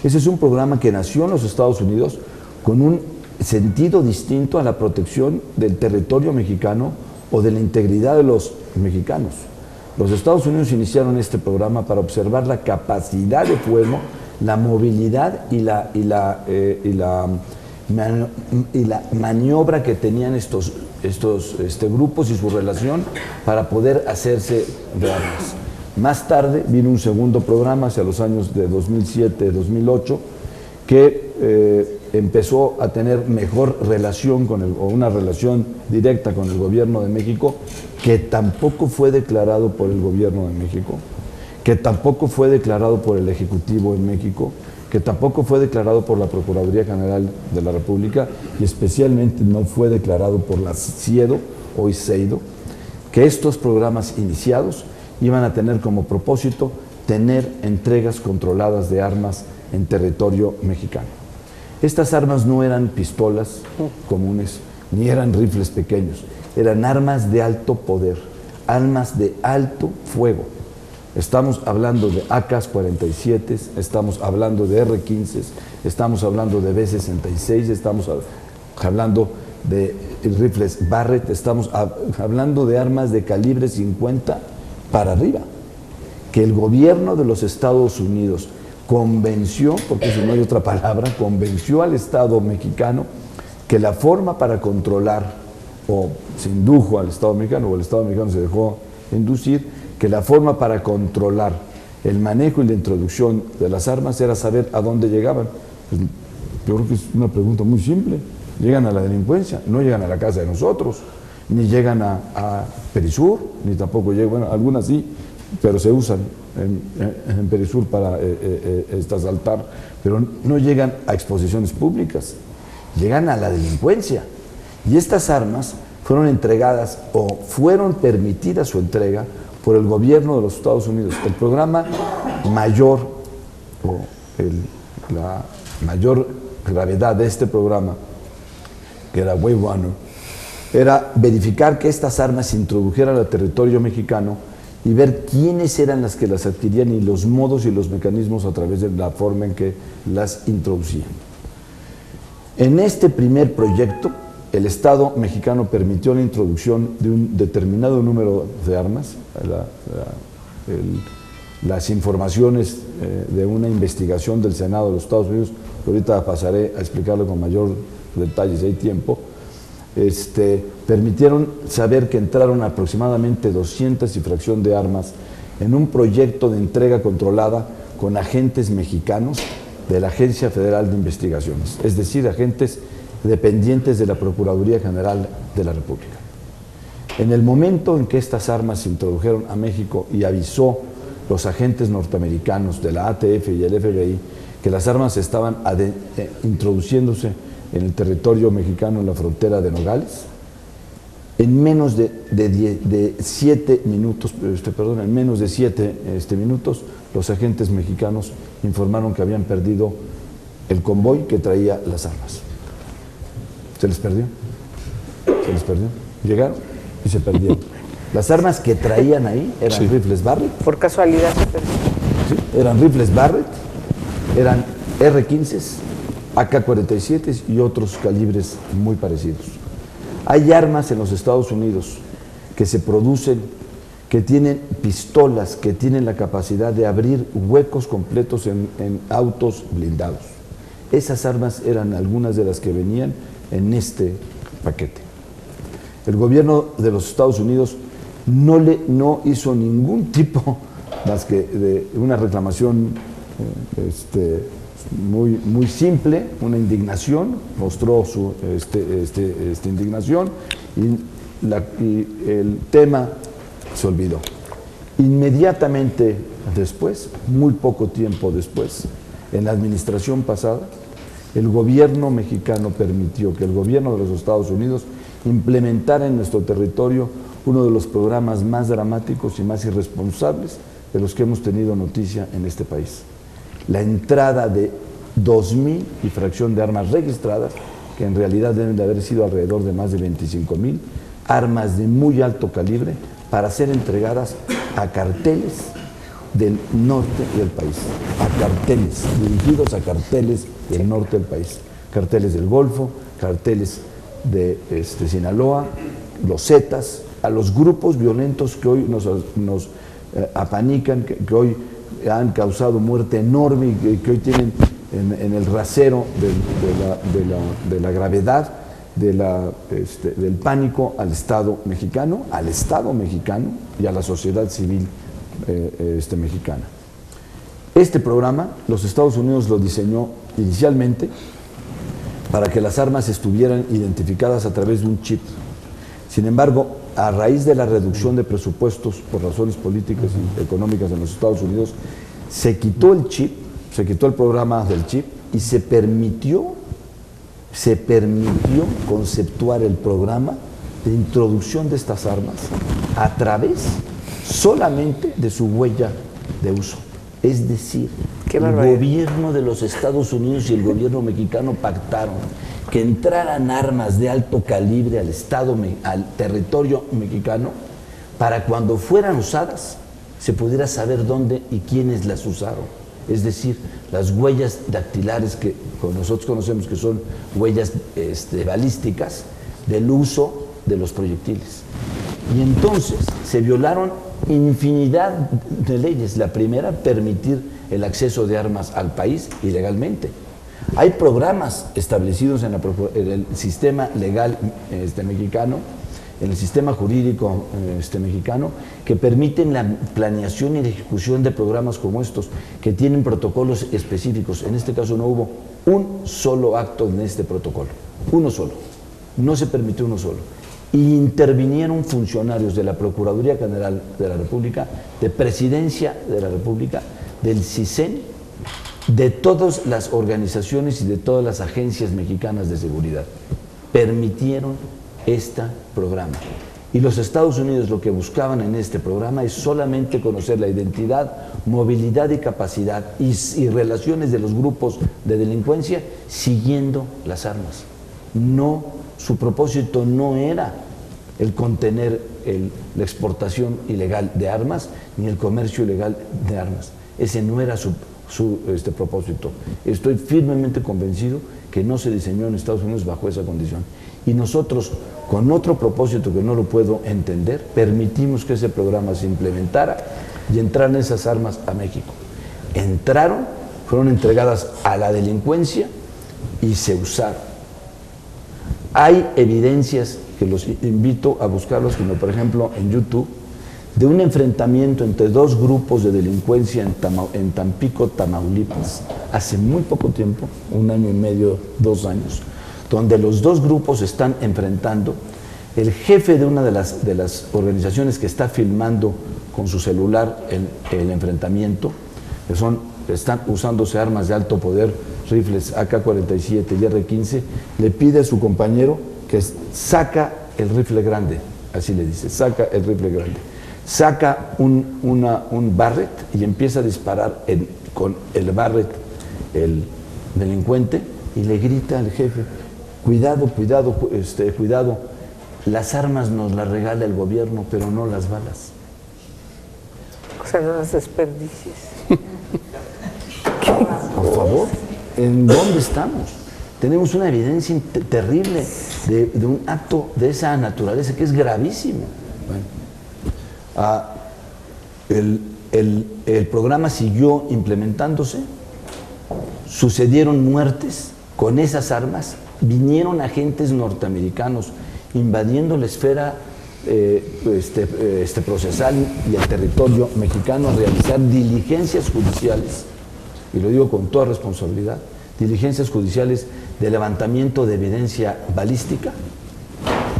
Ese es un programa que nació en los Estados Unidos con un sentido distinto a la protección del territorio mexicano o de la integridad de los mexicanos. Los Estados Unidos iniciaron este programa para observar la capacidad de fuego, la movilidad y la maniobra que tenían estos grupos y su relación para poder hacerse de armas. Más tarde vino un segundo programa hacia los años de 2007-2008 que empezó a tener mejor relación o una relación directa con el gobierno de México, que tampoco fue declarado por el gobierno de México, que tampoco fue declarado por el Ejecutivo en México, que tampoco fue declarado por la Procuraduría General de la República y especialmente no fue declarado por la CIEDO, hoy CEIDO, que estos programas iniciados iban a tener como propósito tener entregas controladas de armas en territorio mexicano. Estas armas no eran pistolas comunes, ni eran rifles pequeños, eran armas de alto poder, armas de alto fuego. Estamos hablando de AK-47, estamos hablando de R-15, estamos hablando de B-66, estamos hablando de rifles Barrett, estamos hablando de armas de calibre 50 para arriba, que el gobierno de los Estados Unidos convenció, porque si no hay otra palabra, convenció al Estado mexicano que la forma para controlar, o se indujo al Estado mexicano, o el Estado mexicano se dejó inducir, que la forma para controlar el manejo y la introducción de las armas era saber a dónde llegaban. Pues, yo creo que es una pregunta muy simple. Llegan a la delincuencia, no llegan a la casa de nosotros, ni llegan a Perisur, ni tampoco llegan, bueno, algunas sí, pero se usan en Perisur para asaltar, pero no llegan a exposiciones públicas, llegan a la delincuencia. Y estas armas fueron entregadas o fueron permitidas su entrega por el gobierno de los Estados Unidos. El programa mayor, o la mayor gravedad de este programa, que era Wave Runner, era verificar que estas armas se introdujeran al territorio mexicano y ver quiénes eran las que las adquirían y los modos y los mecanismos a través de la forma en que las introducían. En este primer proyecto, el Estado mexicano permitió la introducción de un determinado número de armas. Las informaciones de una investigación del Senado de los Estados Unidos, que ahorita pasaré a explicarlo con mayor detalle si hay tiempo, permitieron saber que entraron aproximadamente 200 y fracción de armas en un proyecto de entrega controlada con agentes mexicanos de la Agencia Federal de Investigaciones, es decir, agentes dependientes de la Procuraduría General de la República. En el momento en que estas armas se introdujeron a México y avisó los agentes norteamericanos de la ATF y el FBI que las armas estaban introduciéndose en el territorio mexicano en la frontera de Nogales, en menos de 7 minutos, en menos de 7 minutos, los agentes mexicanos informaron que habían perdido el convoy que traía las armas. Se les perdió. Llegaron y se perdieron. Las armas que traían ahí eran rifles Barrett. Por casualidad se perdió. Sí, eran rifles Barrett, eran R-15, AK-47 y otros calibres muy parecidos. Hay armas en los Estados Unidos que se producen, que tienen pistolas, que tienen la capacidad de abrir huecos completos en autos blindados. Esas armas eran algunas de las que venían en este paquete. El gobierno de los Estados Unidos no hizo ningún tipo más que de una reclamación muy simple, una indignación, mostró su indignación y el tema se olvidó. Inmediatamente después, muy poco tiempo después, en la administración pasada, el gobierno mexicano permitió que el gobierno de los Estados Unidos implementara en nuestro territorio uno de los programas más dramáticos y más irresponsables de los que hemos tenido noticia en este país. La entrada de 2,000 y fracción de armas registradas, que en realidad deben de haber sido alrededor de más de 25,000, armas de muy alto calibre para ser entregadas a carteles del norte del país, a carteles, dirigidos a carteles del norte del país, carteles del Golfo, carteles de Sinaloa, los Zetas, a los grupos violentos que hoy nos apanican, que hoy han causado muerte enorme y que hoy tienen en el rasero de la gravedad, del pánico al Estado mexicano y a la sociedad civil mexicana. Este programa, los Estados Unidos lo diseñó inicialmente para que las armas estuvieran identificadas a través de un chip. Sin embargo, a raíz de la reducción de presupuestos por razones políticas y económicas en los Estados Unidos, se quitó el chip, se quitó el programa del chip y se permitió conceptuar el programa de introducción de estas armas a través solamente de su huella de uso. Es decir, el gobierno de los Estados Unidos y el gobierno mexicano pactaron que entraran armas de alto calibre al territorio mexicano para cuando fueran usadas se pudiera saber dónde y quiénes las usaron. Es decir, las huellas dactilares que nosotros conocemos que son huellas balísticas del uso de los proyectiles. Y entonces se violaron infinidad de leyes. La primera, permitir el acceso de armas al país ilegalmente. Hay programas establecidos en el sistema legal mexicano, en el sistema jurídico mexicano, que permiten la planeación y la ejecución de programas como estos, que tienen protocolos específicos. En este caso no hubo un solo acto en este protocolo, uno solo. No se permitió uno solo. Y intervinieron funcionarios de la Procuraduría General de la República, de Presidencia de la República, del CISEN, de todas las organizaciones y de todas las agencias mexicanas de seguridad. Permitieron este programa. Y los Estados Unidos lo que buscaban en este programa es solamente conocer la identidad, movilidad y capacidad y relaciones de los grupos de delincuencia siguiendo las armas. Su propósito no era el contener la exportación ilegal de armas ni el comercio ilegal de armas. Ese no era su propósito. Estoy firmemente convencido que no se diseñó en Estados Unidos bajo esa condición. Y nosotros, con otro propósito que no lo puedo entender, permitimos que ese programa se implementara y entraran esas armas a México. Entraron, fueron entregadas a la delincuencia y se usaron. Hay evidencias que los invito a buscarlos, como por ejemplo en YouTube, de un enfrentamiento entre dos grupos de delincuencia en Tampico, Tamaulipas, hace muy poco tiempo, 1 año y medio, 2 años, donde los dos grupos están enfrentando. El jefe de una de las organizaciones que está filmando con su celular el enfrentamiento, están usándose armas de alto poder, rifles AK-47 y R-15, le pide a su compañero que saca el rifle grande, así le dice, saca el rifle grande. Saca un Barrett y empieza a disparar con el Barrett el delincuente y le grita al jefe: cuidado, las armas nos las regala el gobierno, pero no las balas. O sea, no las desperdicies. Por favor, ¿en dónde estamos? tenemos una evidencia terrible de un acto de esa naturaleza que es gravísimo. Bueno, el programa siguió implementándose, sucedieron muertes con esas armas, vinieron agentes norteamericanos invadiendo la esfera procesal y el territorio mexicano a realizar diligencias judiciales, y lo digo con toda responsabilidad, diligencias judiciales de levantamiento de evidencia balística,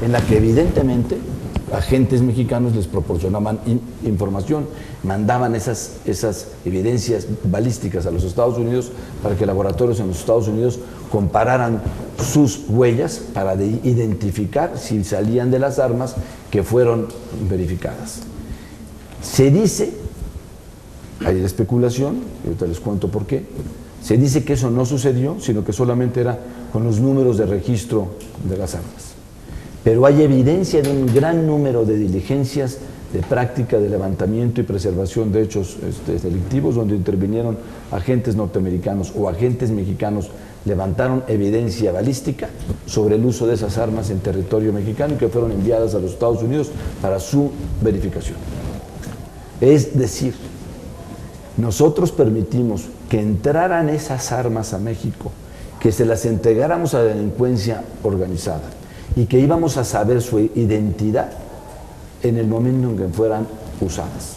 en la que evidentemente agentes mexicanos les proporcionaban información, mandaban esas evidencias balísticas a los Estados Unidos para que laboratorios en los Estados Unidos compararan sus huellas para identificar si salían de las armas que fueron verificadas. Se dice, hay la especulación, y ahorita les cuento por qué, se dice que eso no sucedió, sino que solamente era con los números de registro de las armas. Pero hay evidencia de un gran número de diligencias de práctica de levantamiento y preservación de hechos delictivos donde intervinieron agentes norteamericanos o agentes mexicanos, levantaron evidencia balística sobre el uso de esas armas en territorio mexicano y que fueron enviadas a los Estados Unidos para su verificación. Es decir, nosotros permitimos que entraran esas armas a México, que se las entregáramos a la delincuencia organizada y que íbamos a saber su identidad en el momento en que fueran usadas.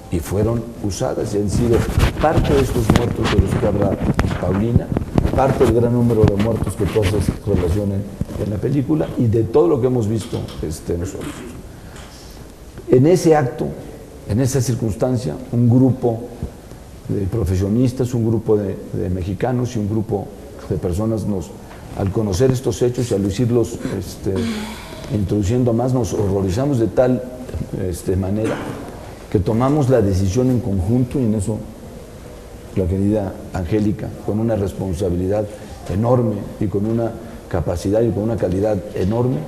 Y fueron usadas y han sido parte de estos muertos de los que habla Paulina, parte del gran número de muertos que todos se relacionan en la película y de todo lo que hemos visto nosotros. En ese acto, en esa circunstancia, un grupo de profesionistas, un grupo de mexicanos y un grupo de personas al conocer estos hechos y al irlos introduciendo más, nos horrorizamos de tal manera que tomamos la decisión en conjunto, y en eso la querida Angélica, con una responsabilidad enorme y con una capacidad y con una calidad enorme,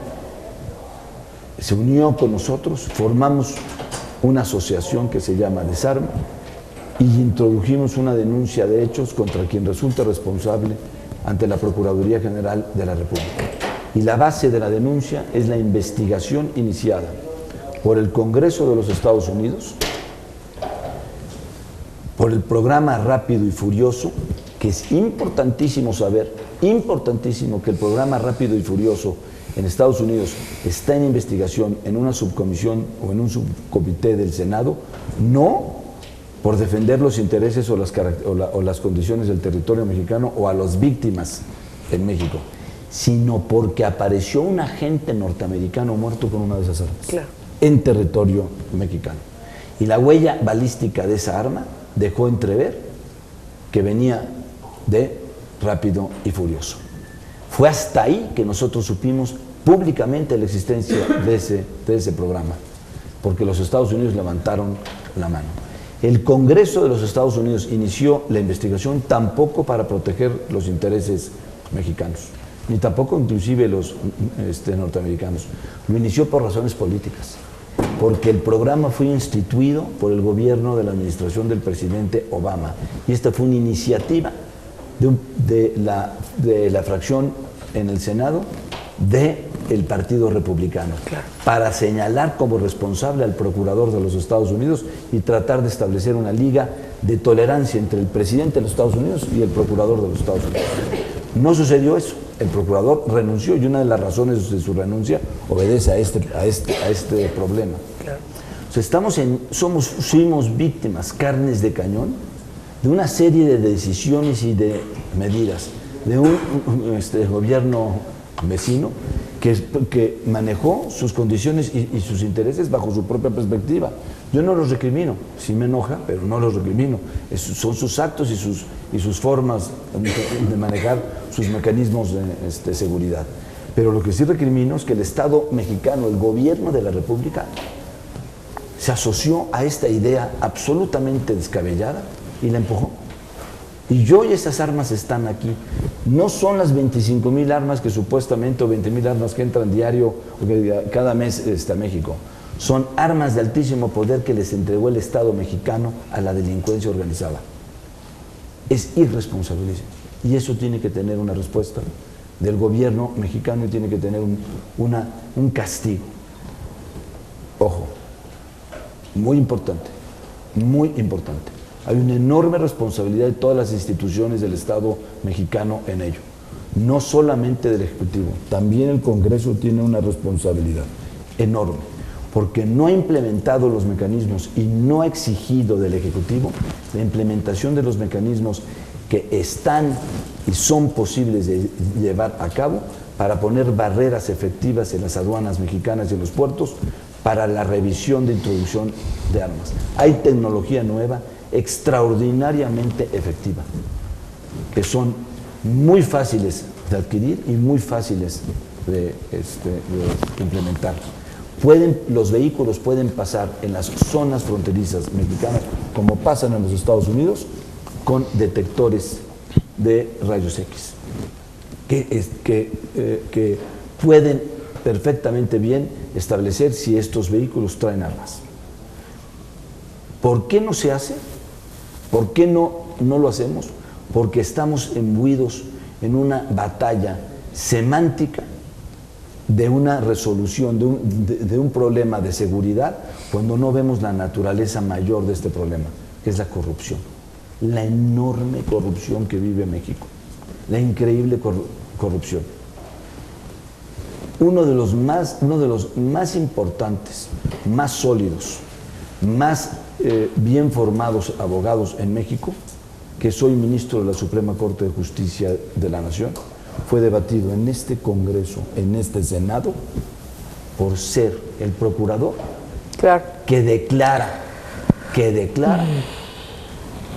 se unió con nosotros, formamos una asociación que se llama Desarma y introdujimos una denuncia de hechos contra quien resulte responsable ante la Procuraduría General de la República. Y la base de la denuncia es la investigación iniciada por el Congreso de los Estados Unidos, por el programa Rápido y Furioso, que es importantísimo saber, importantísimo que el programa Rápido y Furioso en Estados Unidos está en investigación en una subcomisión o en un subcomité del Senado, no por defender los intereses o las condiciones del territorio mexicano o a las víctimas en México, sino porque apareció un agente norteamericano muerto con una de esas armas, claro, en territorio mexicano. Y la huella balística de esa arma dejó entrever que venía de Rápido y Furioso. Fue hasta ahí que nosotros supimos públicamente la existencia de ese programa, porque los Estados Unidos levantaron la mano. El Congreso de los Estados Unidos inició la investigación tampoco para proteger los intereses mexicanos, ni tampoco inclusive los norteamericanos. Lo inició por razones políticas, porque el programa fue instituido por el gobierno de la administración del presidente Obama, y esta fue una iniciativa de la fracción en el Senado del Partido Republicano, claro, para señalar como responsable al procurador de los Estados Unidos y tratar de establecer una liga de tolerancia entre el presidente de los Estados Unidos y el procurador de los Estados Unidos. No sucedió eso. El procurador renunció y una de las razones de su renuncia obedece a este problema. Claro. O sea, fuimos víctimas, carnes de cañón, de una serie de decisiones y de medidas de un gobierno vecino que manejó sus condiciones y sus intereses bajo su propia perspectiva. Yo no los recrimino, sí me enoja, pero no los recrimino. Son sus actos y sus formas de manejar sus mecanismos de seguridad. Pero lo que sí recrimino es que el Estado mexicano, el gobierno de la República, se asoció a esta idea absolutamente descabellada y la empujó. Y hoy esas armas están aquí. No son las 25,000 armas que supuestamente, o 20,000 armas que entran diario o que cada mes a México. Son armas de altísimo poder que les entregó el Estado mexicano a la delincuencia organizada. Es irresponsabilísimo. Y eso tiene que tener una respuesta del gobierno mexicano y tiene que tener un castigo. Ojo, muy importante, muy importante. Hay una enorme responsabilidad de todas las instituciones del Estado mexicano en ello. No solamente del Ejecutivo, también el Congreso tiene una responsabilidad enorme, porque no ha implementado los mecanismos y no ha exigido del Ejecutivo la implementación de los mecanismos que están y son posibles de llevar a cabo para poner barreras efectivas en las aduanas mexicanas y en los puertos para la revisión de introducción de armas. Hay tecnología nueva extraordinariamente efectiva, que son muy fáciles de adquirir y muy fáciles de implementar. Los vehículos pueden pasar en las zonas fronterizas mexicanas, como pasan en los Estados Unidos, con detectores de rayos X, que pueden perfectamente bien establecer si estos vehículos traen armas. ¿Por qué no se hace? ¿Por qué no lo hacemos? Porque estamos imbuidos en una batalla semántica de una resolución, de un problema de seguridad, cuando no vemos la naturaleza mayor de este problema, que es la corrupción. La enorme corrupción que vive México, la increíble corrupción. Uno de los más importantes, más sólidos, más bien formados abogados en México, que soy ministro de la Suprema Corte de Justicia de la Nación, fue debatido en este Congreso, en este Senado, por ser el procurador que declara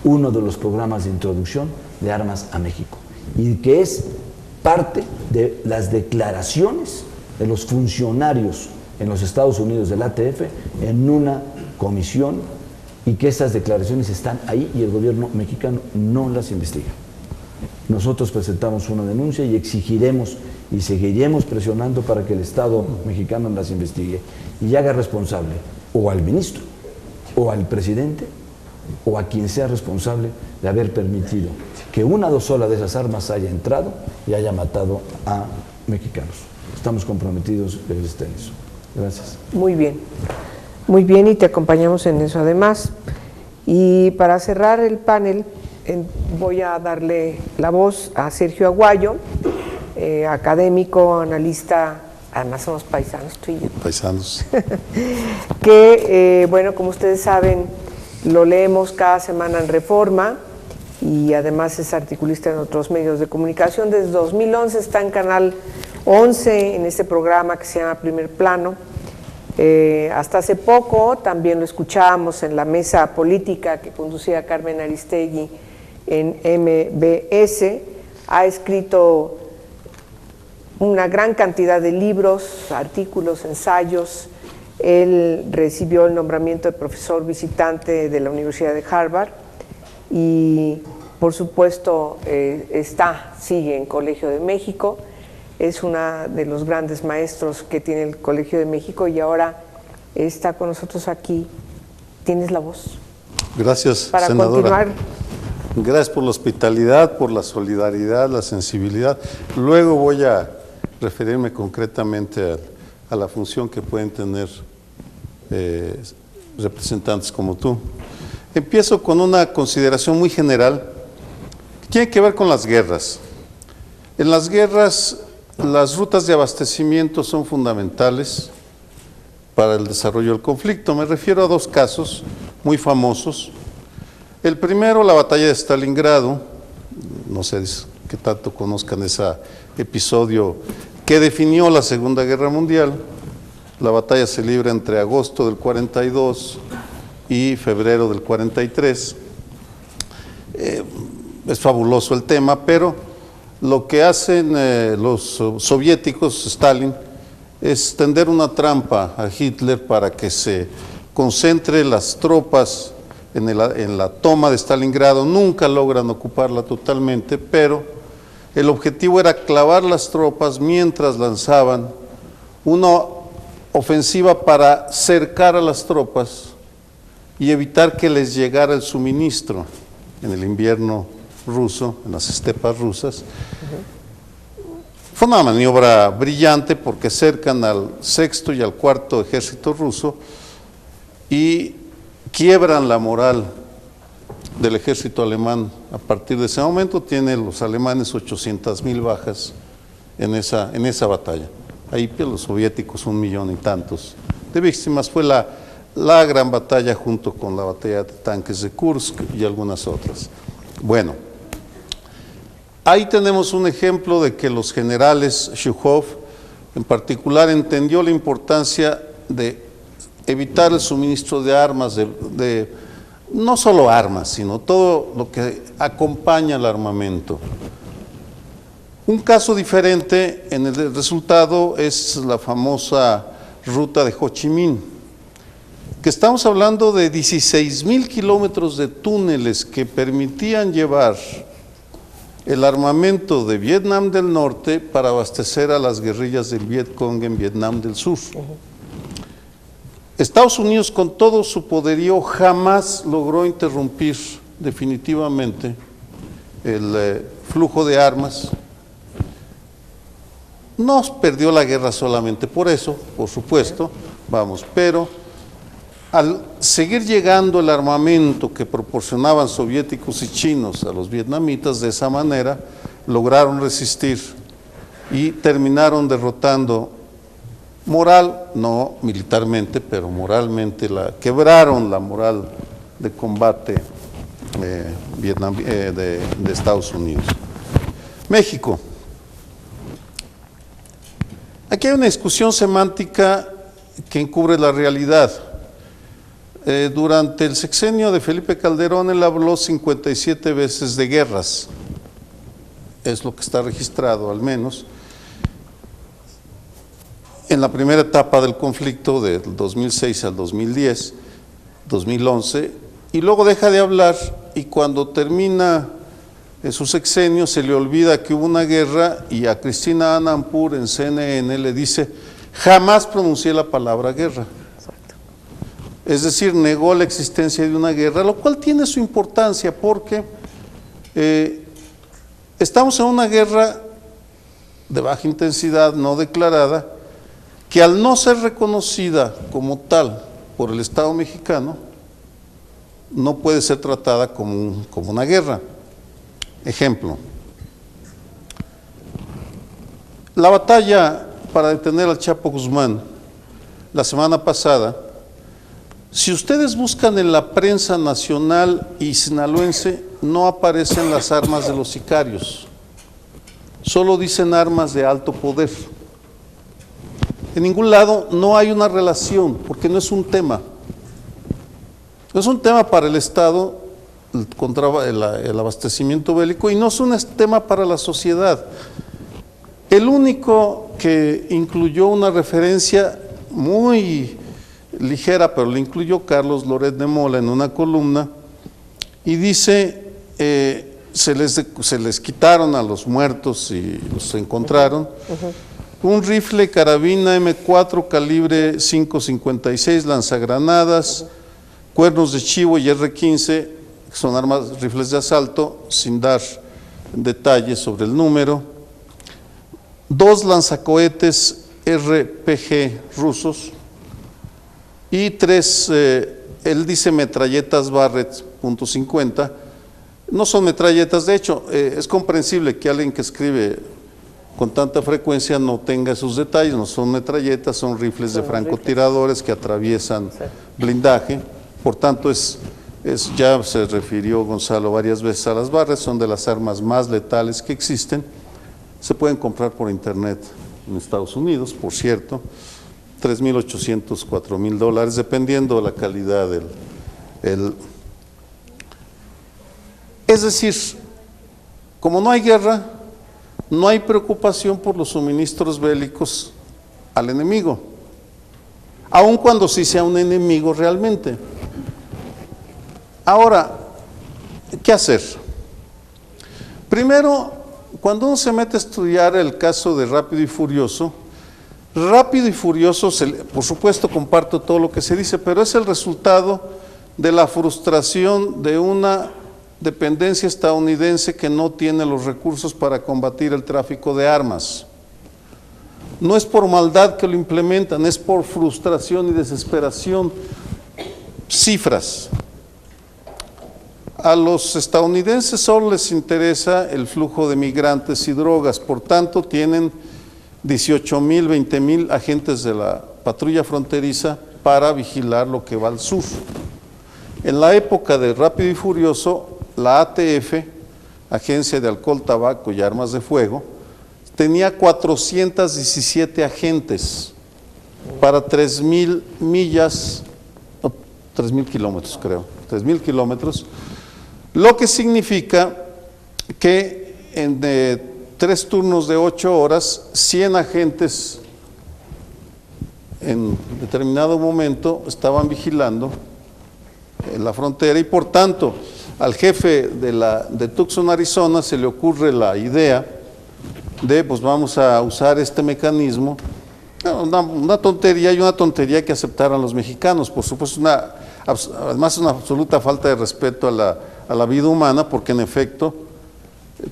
uno de los programas de introducción de armas a México, y que es parte de las declaraciones de los funcionarios en los Estados Unidos del ATF en una comisión, y que esas declaraciones están ahí y el gobierno mexicano no las investiga. Nosotros presentamos una denuncia y exigiremos y seguiremos presionando para que el Estado mexicano las investigue y haga responsable o al ministro o al presidente o a quien sea responsable de haber permitido que una sola de esas armas haya entrado y haya matado a mexicanos. Estamos comprometidos en eso. Gracias. Muy bien, y te acompañamos en eso además. Y para cerrar el panel, voy a darle la voz a Sergio Aguayo, académico, analista, además somos paisanos tú y yo. Paisanos. Que, bueno, como ustedes saben, lo leemos cada semana en Reforma y además es articulista en otros medios de comunicación. Desde 2011 está en Canal 11 en este programa que se llama Primer Plano. Hasta hace poco también lo escuchábamos en la mesa política que conducía Carmen Aristegui en MBS. Ha escrito una gran cantidad de libros, artículos, ensayos. Él recibió el nombramiento de profesor visitante de la Universidad de Harvard y, por supuesto, sigue en Colegio de México. Es uno de los grandes maestros que tiene el Colegio de México y ahora está con nosotros aquí. Tienes la voz. Gracias, para senadora. Continuar. Gracias por la hospitalidad, por la solidaridad, la sensibilidad. Luego voy a referirme concretamente a la función que pueden tener representantes como tú. Empiezo con una consideración muy general que tiene que ver con las guerras. En las guerras, las rutas de abastecimiento son fundamentales para el desarrollo del conflicto. Me refiero a dos casos muy famosos. El primero, la batalla de Stalingrado. No sé qué tanto conozcan ese episodio que definió la Segunda Guerra Mundial. La batalla se libra entre agosto del 42 y febrero del 43. Es fabuloso el tema, pero lo que hacen los soviéticos, Stalin, es tender una trampa a Hitler para que se concentre las tropas en la toma de Stalingrado. Nunca logran ocuparla totalmente, pero el objetivo era clavar las tropas mientras lanzaban una ofensiva para cercar a las tropas y evitar que les llegara el suministro en el invierno ruso, en las estepas rusas. Fue una maniobra brillante porque cercan al 6º y al 4º ejército ruso y quiebran la moral del ejército alemán. A partir de ese momento tienen los alemanes 800,000 bajas en esa batalla. Ahí los soviéticos 1 millón y tantos de víctimas. Fue la gran batalla junto con la batalla de tanques de Kursk y algunas otras. Bueno, ahí tenemos un ejemplo de que los generales Zhukov en particular entendió la importancia de evitar el suministro de armas, no solo armas, sino todo lo que acompaña al armamento. Un caso diferente en el resultado es la famosa ruta de Ho Chi Minh, que estamos hablando de 16,000 kilómetros de túneles que permitían llevar el armamento de Vietnam del Norte para abastecer a las guerrillas del Vietcong en Vietnam del Sur. Estados Unidos, con todo su poderío, jamás logró interrumpir definitivamente el flujo de armas. No perdió la guerra solamente por eso, por supuesto, pero al seguir llegando el armamento que proporcionaban soviéticos y chinos a los vietnamitas, de esa manera lograron resistir y terminaron derrotando no militarmente, pero moralmente, quebraron la moral de combate de Estados Unidos. México. Aquí hay una discusión semántica que encubre la realidad. Durante el sexenio de Felipe Calderón, él habló 57 veces de guerras. Es lo que está registrado, al menos. En la primera etapa del conflicto, del 2006 al 2010, 2011, y luego deja de hablar, y cuando termina su sexenio se le olvida que hubo una guerra, y a Cristina Anandpur en CNN le dice: jamás pronuncié la palabra guerra. Exacto. Es decir, negó la existencia de una guerra, lo cual tiene su importancia porque estamos en una guerra de baja intensidad, no declarada, que al no ser reconocida como tal por el Estado mexicano, no puede ser tratada como una guerra. Ejemplo, la batalla para detener al Chapo Guzmán la semana pasada, si ustedes buscan en la prensa nacional y sinaloense, no aparecen las armas de los sicarios, solo dicen armas de alto poder. En ningún lado no hay una relación, porque no es un tema. No es un tema para el Estado contra el abastecimiento bélico, y no es un tema para la sociedad. El único que incluyó una referencia muy ligera, pero le incluyó Carlos Loret de Mola en una columna, y dice, se les quitaron a los muertos y los encontraron, un rifle carabina M4 calibre .556, lanzagranadas, cuernos de chivo y R15, que son rifles de asalto, sin dar detalles sobre el número, 2 lanzacohetes RPG rusos y 3, él dice metralletas Barrett .50, no son metralletas, de hecho, es comprensible que alguien que escribe con tanta frecuencia no tenga esos detalles, no son metralletas, son rifles de francotiradores que atraviesan blindaje, por tanto ya se refirió Gonzalo varias veces a las Barrett, son de las armas más letales que existen, se pueden comprar por internet en Estados Unidos, por cierto, $3,800, $4,000, dependiendo de la calidad Es decir, como no hay guerra, no hay preocupación por los suministros bélicos al enemigo, aun cuando sí sea un enemigo realmente. Ahora, ¿qué hacer? Primero, cuando uno se mete a estudiar el caso de Rápido y Furioso, por supuesto comparto todo lo que se dice, pero es el resultado de la frustración de una dependencia estadounidense que no tiene los recursos para combatir el tráfico de armas. No es por maldad que lo implementan, es por frustración y desesperación. Cifras. A los estadounidenses solo les interesa el flujo de migrantes y drogas, por tanto tienen 18,000, 20,000 agentes de la patrulla fronteriza para vigilar lo que va al sur. En la época de Rápido y Furioso, la ATF, Agencia de Alcohol, Tabaco y Armas de Fuego, tenía 417 agentes para 3,000 millas, no, 3,000 kilómetros creo, 3,000 kilómetros, lo que significa que en 3 turnos de 8 horas, 100 agentes en determinado momento estaban vigilando la frontera y por tanto al jefe de Tucson, Arizona, se le ocurre la idea de pues vamos a usar este mecanismo, una tontería y una tontería que aceptaran los mexicanos, por supuesto, además una absoluta falta de respeto a la vida humana, porque en efecto,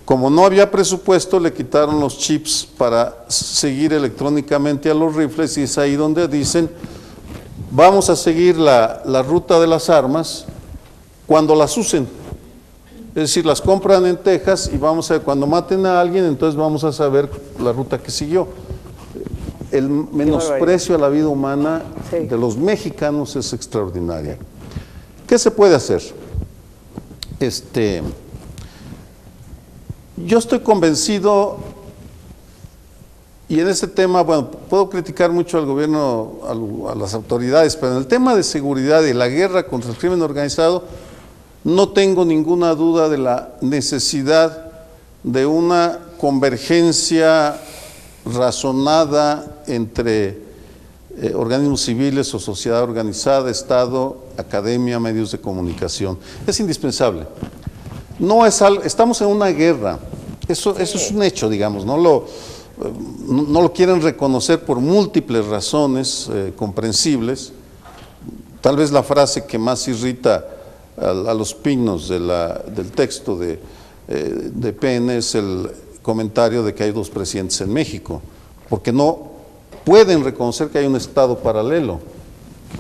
como no había presupuesto, le quitaron los chips para seguir electrónicamente a los rifles y es ahí donde dicen, vamos a seguir la ruta de las armas cuando las usen. Es decir, las compran en Texas y vamos a ver, cuando maten a alguien, entonces vamos a saber la ruta que siguió. El menosprecio a la vida humana de los mexicanos es extraordinario. ¿Qué se puede hacer? Yo estoy convencido, y en este tema, bueno, puedo criticar mucho al gobierno, a las autoridades, pero en el tema de seguridad y la guerra contra el crimen organizado, no tengo ninguna duda de la necesidad de una convergencia razonada entre organismos civiles o sociedad organizada, Estado, academia, medios de comunicación. Es indispensable. No es algo, estamos en una guerra, eso es un hecho, digamos, no lo quieren reconocer por múltiples razones comprensibles. Tal vez la frase que más irrita a los pinos del texto de PN es el comentario de que hay 2 presidentes en México, porque no pueden reconocer que hay un Estado paralelo,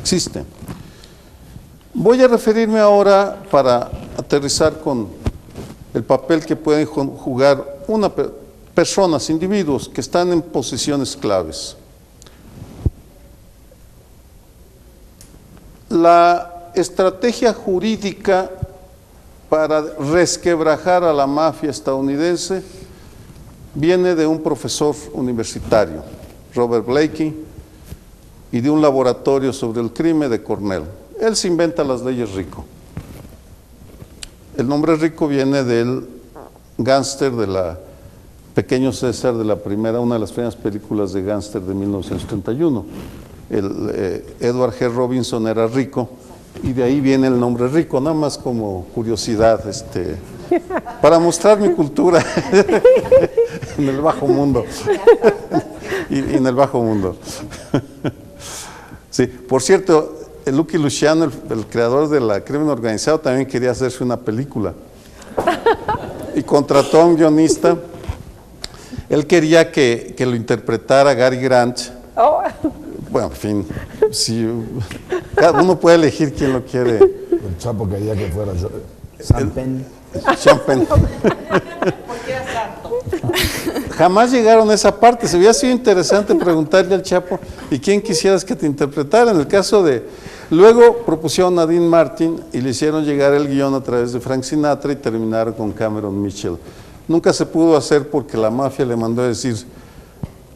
existe. Voy a referirme ahora, para aterrizar con el papel que pueden jugar personas, individuos que están en posiciones claves. La estrategia jurídica para resquebrajar a la mafia estadounidense viene de un profesor universitario, Robert Blakey, y de un laboratorio sobre el crimen de Cornell. Él se inventa las leyes Rico. El nombre Rico viene del gángster de la Pequeño César, de una de las primeras películas de gángster de 1931. Edward G. Robinson era rico y de ahí viene el nombre Rico, nada más como curiosidad, para mostrar mi cultura en el bajo mundo. y en el bajo mundo. Sí, por cierto, Lucky Luciano, el creador de la crimen organizado, también quería hacerse una película y contrató a un guionista. Él quería que lo interpretara Gary Grant. Bueno, en fin, si cada uno puede elegir quién lo quiere. El Chapo quería que fuera Sean Penn. Porque era santo. Jamás llegaron a esa parte. Se hubiera sido interesante preguntarle al Chapo y quién quisieras que te interpretara. En el caso de... Luego propusieron a Dean Martin y le hicieron llegar el guión a través de Frank Sinatra y terminaron con Cameron Mitchell. Nunca se pudo hacer porque la mafia le mandó a decir,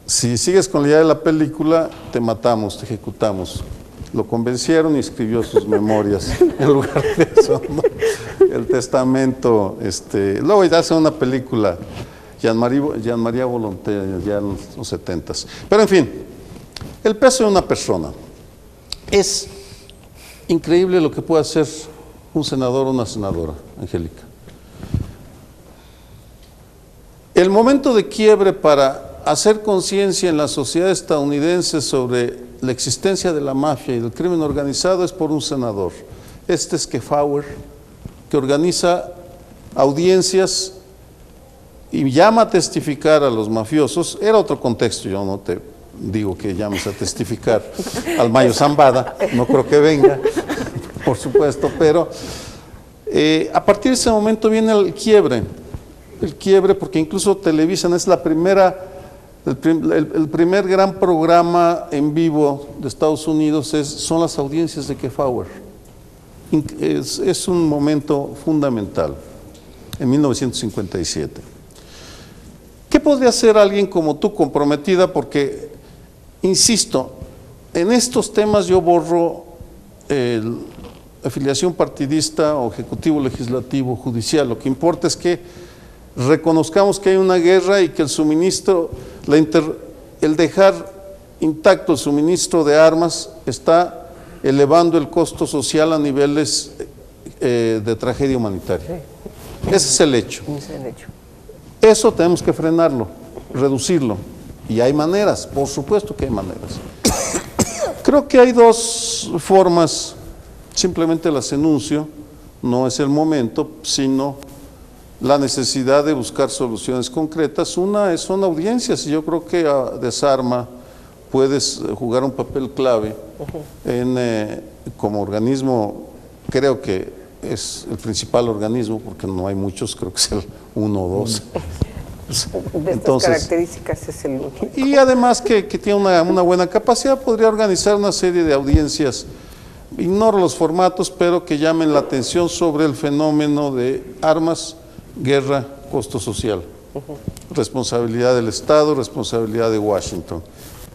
si sigues con la idea de la película, te matamos, te ejecutamos. Lo convencieron y escribió sus memorias en lugar de eso, ¿no? El testamento. Luego ya hace una película, Jean-Marie Volonté, ya en los 70s. Pero en fin, el peso de una persona. Es increíble lo que puede hacer un senador o una senadora, Angélica. El momento de quiebre para hacer conciencia en la sociedad estadounidense sobre la existencia de la mafia y del crimen organizado es por un senador. Este es Kefauver, que organiza audiencias y llama a testificar a los mafiosos. Era otro contexto, yo no te digo que llames a testificar al Mayo Zambada, no creo que venga, por supuesto, pero a partir de ese momento viene el quiebre porque incluso Televisan es la primera, el primer gran programa en vivo de Estados Unidos son las audiencias de Kefauver. Es un momento fundamental, en 1957. ¿Qué podría hacer alguien como tú comprometida? Porque, insisto, en estos temas yo borro afiliación partidista o ejecutivo, legislativo, judicial. Lo que importa es que reconozcamos que hay una guerra y que el suministro, el dejar intacto el suministro de armas está elevando el costo social a niveles de tragedia humanitaria. Ese es el hecho. Eso tenemos que frenarlo, reducirlo. Y hay maneras, por supuesto que hay maneras. Creo que hay dos formas, simplemente las enuncio, no es el momento, sino la necesidad de buscar soluciones concretas. Una son audiencias, y yo creo que Desarma puede jugar un papel clave como organismo, creo que es el principal organismo, porque no hay muchos, creo que es el 1 o 2. De estas características es el único. Y además que tiene una buena capacidad, podría organizar una serie de audiencias, ignoro los formatos, pero que llamen la atención sobre el fenómeno de armas, guerra, costo social. Responsabilidad del Estado, responsabilidad de Washington.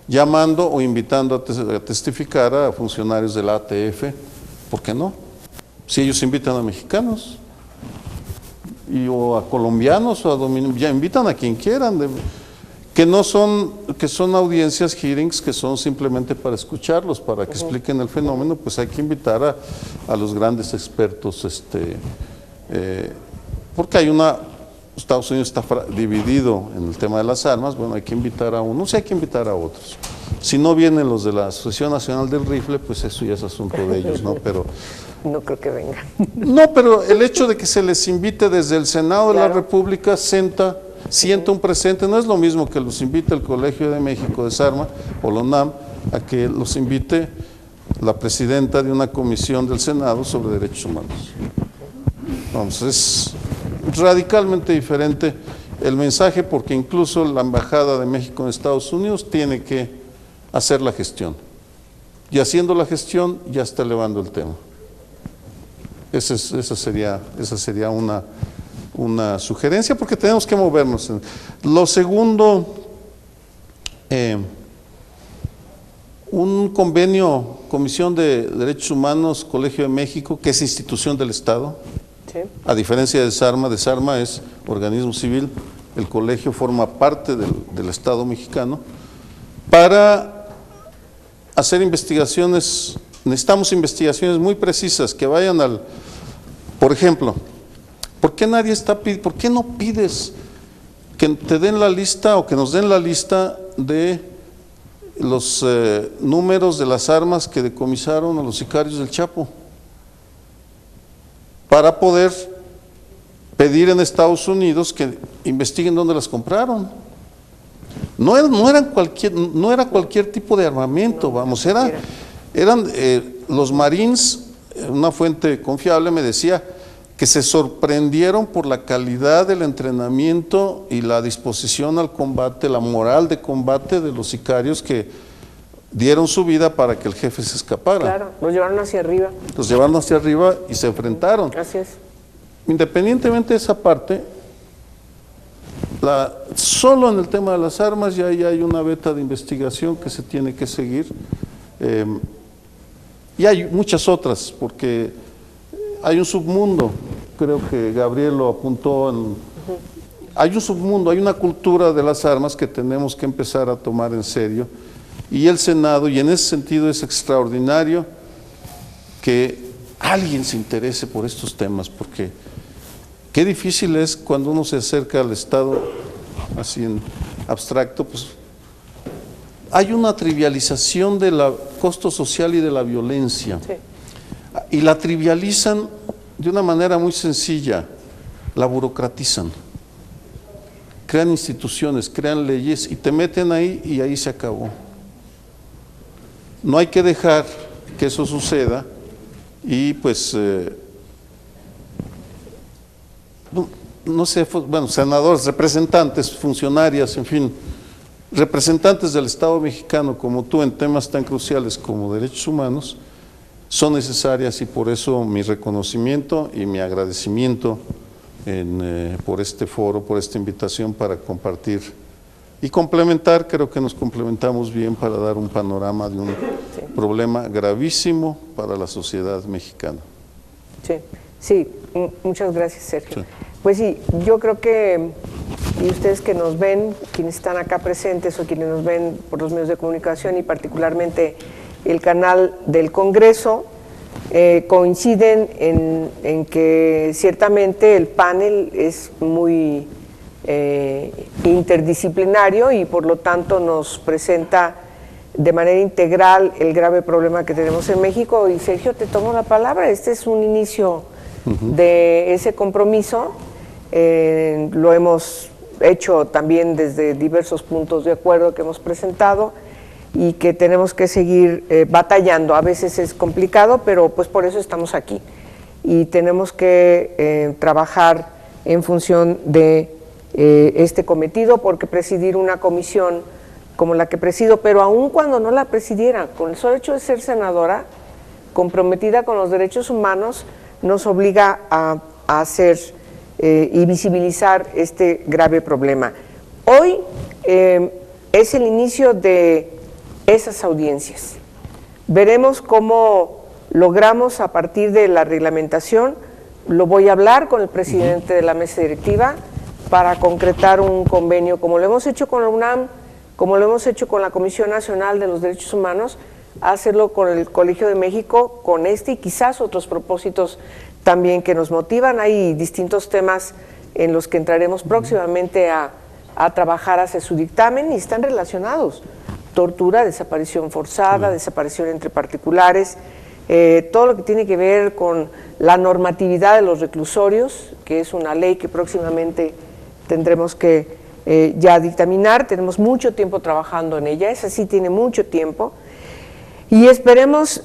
Llamando o invitando a testificar a funcionarios de la ATF, ¿por qué no? Si ellos invitan a mexicanos o a colombianos o a dominicanos, ya invitan a quien quieran, que son audiencias, hearings, que son simplemente para escucharlos, para que expliquen el fenómeno. Pues hay que invitar a los grandes expertos, porque Estados Unidos está dividido en el tema de las armas. Bueno, hay que invitar a unos y hay que invitar a otros. Si no vienen los de la Asociación Nacional del Rifle, pues eso ya es asunto de ellos, ¿no? Pero no creo que vengan. No, pero el hecho de que se les invite desde el Senado de la República sienta un presente. No es lo mismo que los invite el Colegio de México, Desarma, o la UNAM, a que los invite la presidenta de una comisión del Senado sobre derechos humanos. Vamos, es radicalmente diferente el mensaje, porque incluso la Embajada de México en Estados Unidos tiene que hacer la gestión. Y haciendo la gestión ya está elevando el tema. Esa sería una sugerencia, porque tenemos que movernos. Lo segundo, un convenio, Comisión de Derechos Humanos, Colegio de México, que es institución del Estado. Sí. A diferencia de Desarma, Desarma es organismo civil, el colegio forma parte del Estado mexicano. Para hacer investigaciones, necesitamos investigaciones muy precisas que vayan por ejemplo, ¿por qué no pides que te den la lista o que nos den la lista de los números de las armas que decomisaron a los sicarios del Chapo? Para poder pedir en Estados Unidos que investiguen dónde las compraron. No era cualquier tipo de armamento, vamos, eran los Marines. Una fuente confiable me decía que se sorprendieron por la calidad del entrenamiento y la disposición al combate, la moral de combate de los sicarios que dieron su vida para que el jefe se escapara. Claro, los llevaron hacia arriba. Los llevaron hacia arriba y se enfrentaron. Así es. Independientemente de esa parte, solo en el tema de las armas ya hay una veta de investigación que se tiene que seguir. Y hay muchas otras, porque hay un submundo, creo que Gabriel lo apuntó, hay un submundo, hay una cultura de las armas que tenemos que empezar a tomar en serio, y el Senado, y en ese sentido es extraordinario que alguien se interese por estos temas, porque qué difícil es cuando uno se acerca al Estado así en abstracto, pues hay una trivialización del costo social y de la violencia. Sí. Y la trivializan de una manera muy sencilla, la burocratizan. Crean instituciones, crean leyes y te meten ahí y ahí se acabó. No hay que dejar que eso suceda y pues, no sé, bueno, senadores, representantes, funcionarias, en fin, representantes del Estado mexicano como tú en temas tan cruciales como derechos humanos son necesarias y por eso mi reconocimiento y mi agradecimiento por este foro, por esta invitación para compartir y complementar, creo que nos complementamos bien para dar un panorama de un problema gravísimo para la sociedad mexicana. Sí, muchas gracias, Sergio. Sí. Pues sí, yo creo que, y ustedes que nos ven, quienes están acá presentes o quienes nos ven por los medios de comunicación y particularmente el canal del Congreso, coinciden en que ciertamente el panel es muy interdisciplinario y por lo tanto nos presenta de manera integral el grave problema que tenemos en México. Y Sergio, te tomo la palabra, este es un inicio de ese compromiso. Lo hemos hecho también desde diversos puntos de acuerdo que hemos presentado y que tenemos que seguir batallando. A veces es complicado, pero pues por eso estamos aquí y tenemos que trabajar en función de este cometido, porque presidir una comisión como la que presido, pero aun cuando no la presidiera, con el solo hecho de ser senadora comprometida con los derechos humanos, nos obliga a hacer y visibilizar este grave problema. Hoy es el inicio de esas audiencias. Veremos cómo logramos a partir de la reglamentación, lo voy a hablar con el presidente de la mesa directiva para concretar un convenio, como lo hemos hecho con la UNAM, como lo hemos hecho con la Comisión Nacional de los Derechos Humanos, hacerlo con el Colegio de México, con este y quizás otros propósitos también que nos motivan. Hay distintos temas en los que entraremos próximamente a trabajar hacia su dictamen y están relacionados. Tortura, desaparición forzada, desaparición entre particulares, todo lo que tiene que ver con la normatividad de los reclusorios, que es una ley que próximamente tendremos que ya dictaminar. Tenemos mucho tiempo trabajando en ella, esa sí tiene mucho tiempo, y esperemos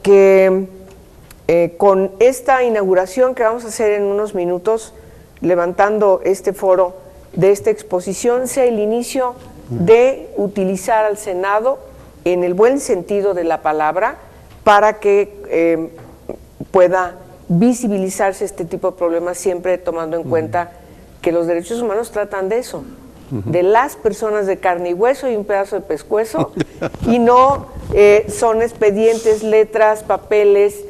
que con esta inauguración que vamos a hacer en unos minutos, levantando este foro de esta exposición, sea el inicio de utilizar al Senado en el buen sentido de la palabra para que pueda visibilizarse este tipo de problemas, siempre tomando en cuenta que los derechos humanos tratan de eso, de las personas de carne y hueso y un pedazo de pescuezo, y no son expedientes, letras, papeles,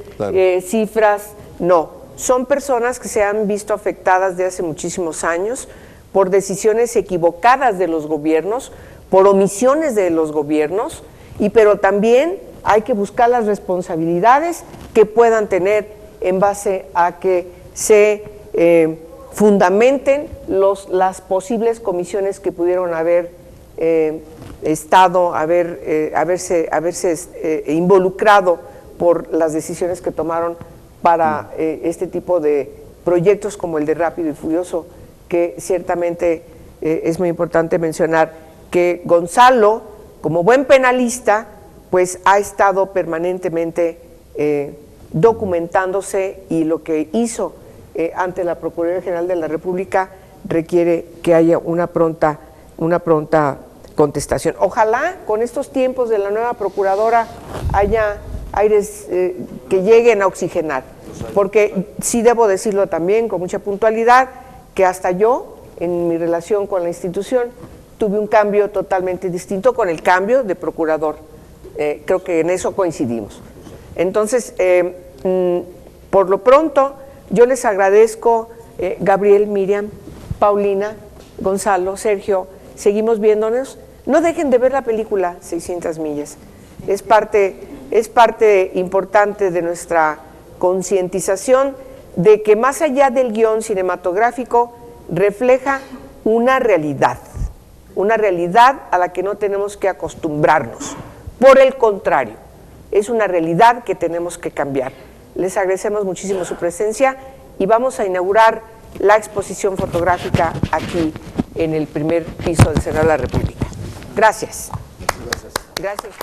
cifras, no. Son personas que se han visto afectadas de hace muchísimos años por decisiones equivocadas de los gobiernos, por omisiones de los gobiernos, pero también hay que buscar las responsabilidades que puedan tener en base a que se fundamenten las posibles comisiones que pudieron haber haberse involucrado por las decisiones que tomaron para este tipo de proyectos como el de Rápido y Furioso, que ciertamente es muy importante mencionar que Gonzalo, como buen penalista, pues ha estado permanentemente documentándose, y lo que hizo ante la Procuraduría General de la República requiere que haya una pronta contestación. Ojalá con estos tiempos de la nueva procuradora haya aires que lleguen a oxigenar, porque sí debo decirlo también con mucha puntualidad, que hasta yo, en mi relación con la institución, tuve un cambio totalmente distinto con el cambio de procurador. Creo que en eso coincidimos. Entonces, por lo pronto, yo les agradezco, Gabriel, Miriam, Paulina, Gonzalo, Sergio, seguimos viéndonos. No dejen de ver la película 600 millas. Es parte importante de nuestra concientización de que más allá del guión cinematográfico refleja una realidad a la que no tenemos que acostumbrarnos. Por el contrario, es una realidad que tenemos que cambiar. Les agradecemos muchísimo su presencia y vamos a inaugurar la exposición fotográfica aquí en el primer piso del Senado de la República. Gracias. Gracias.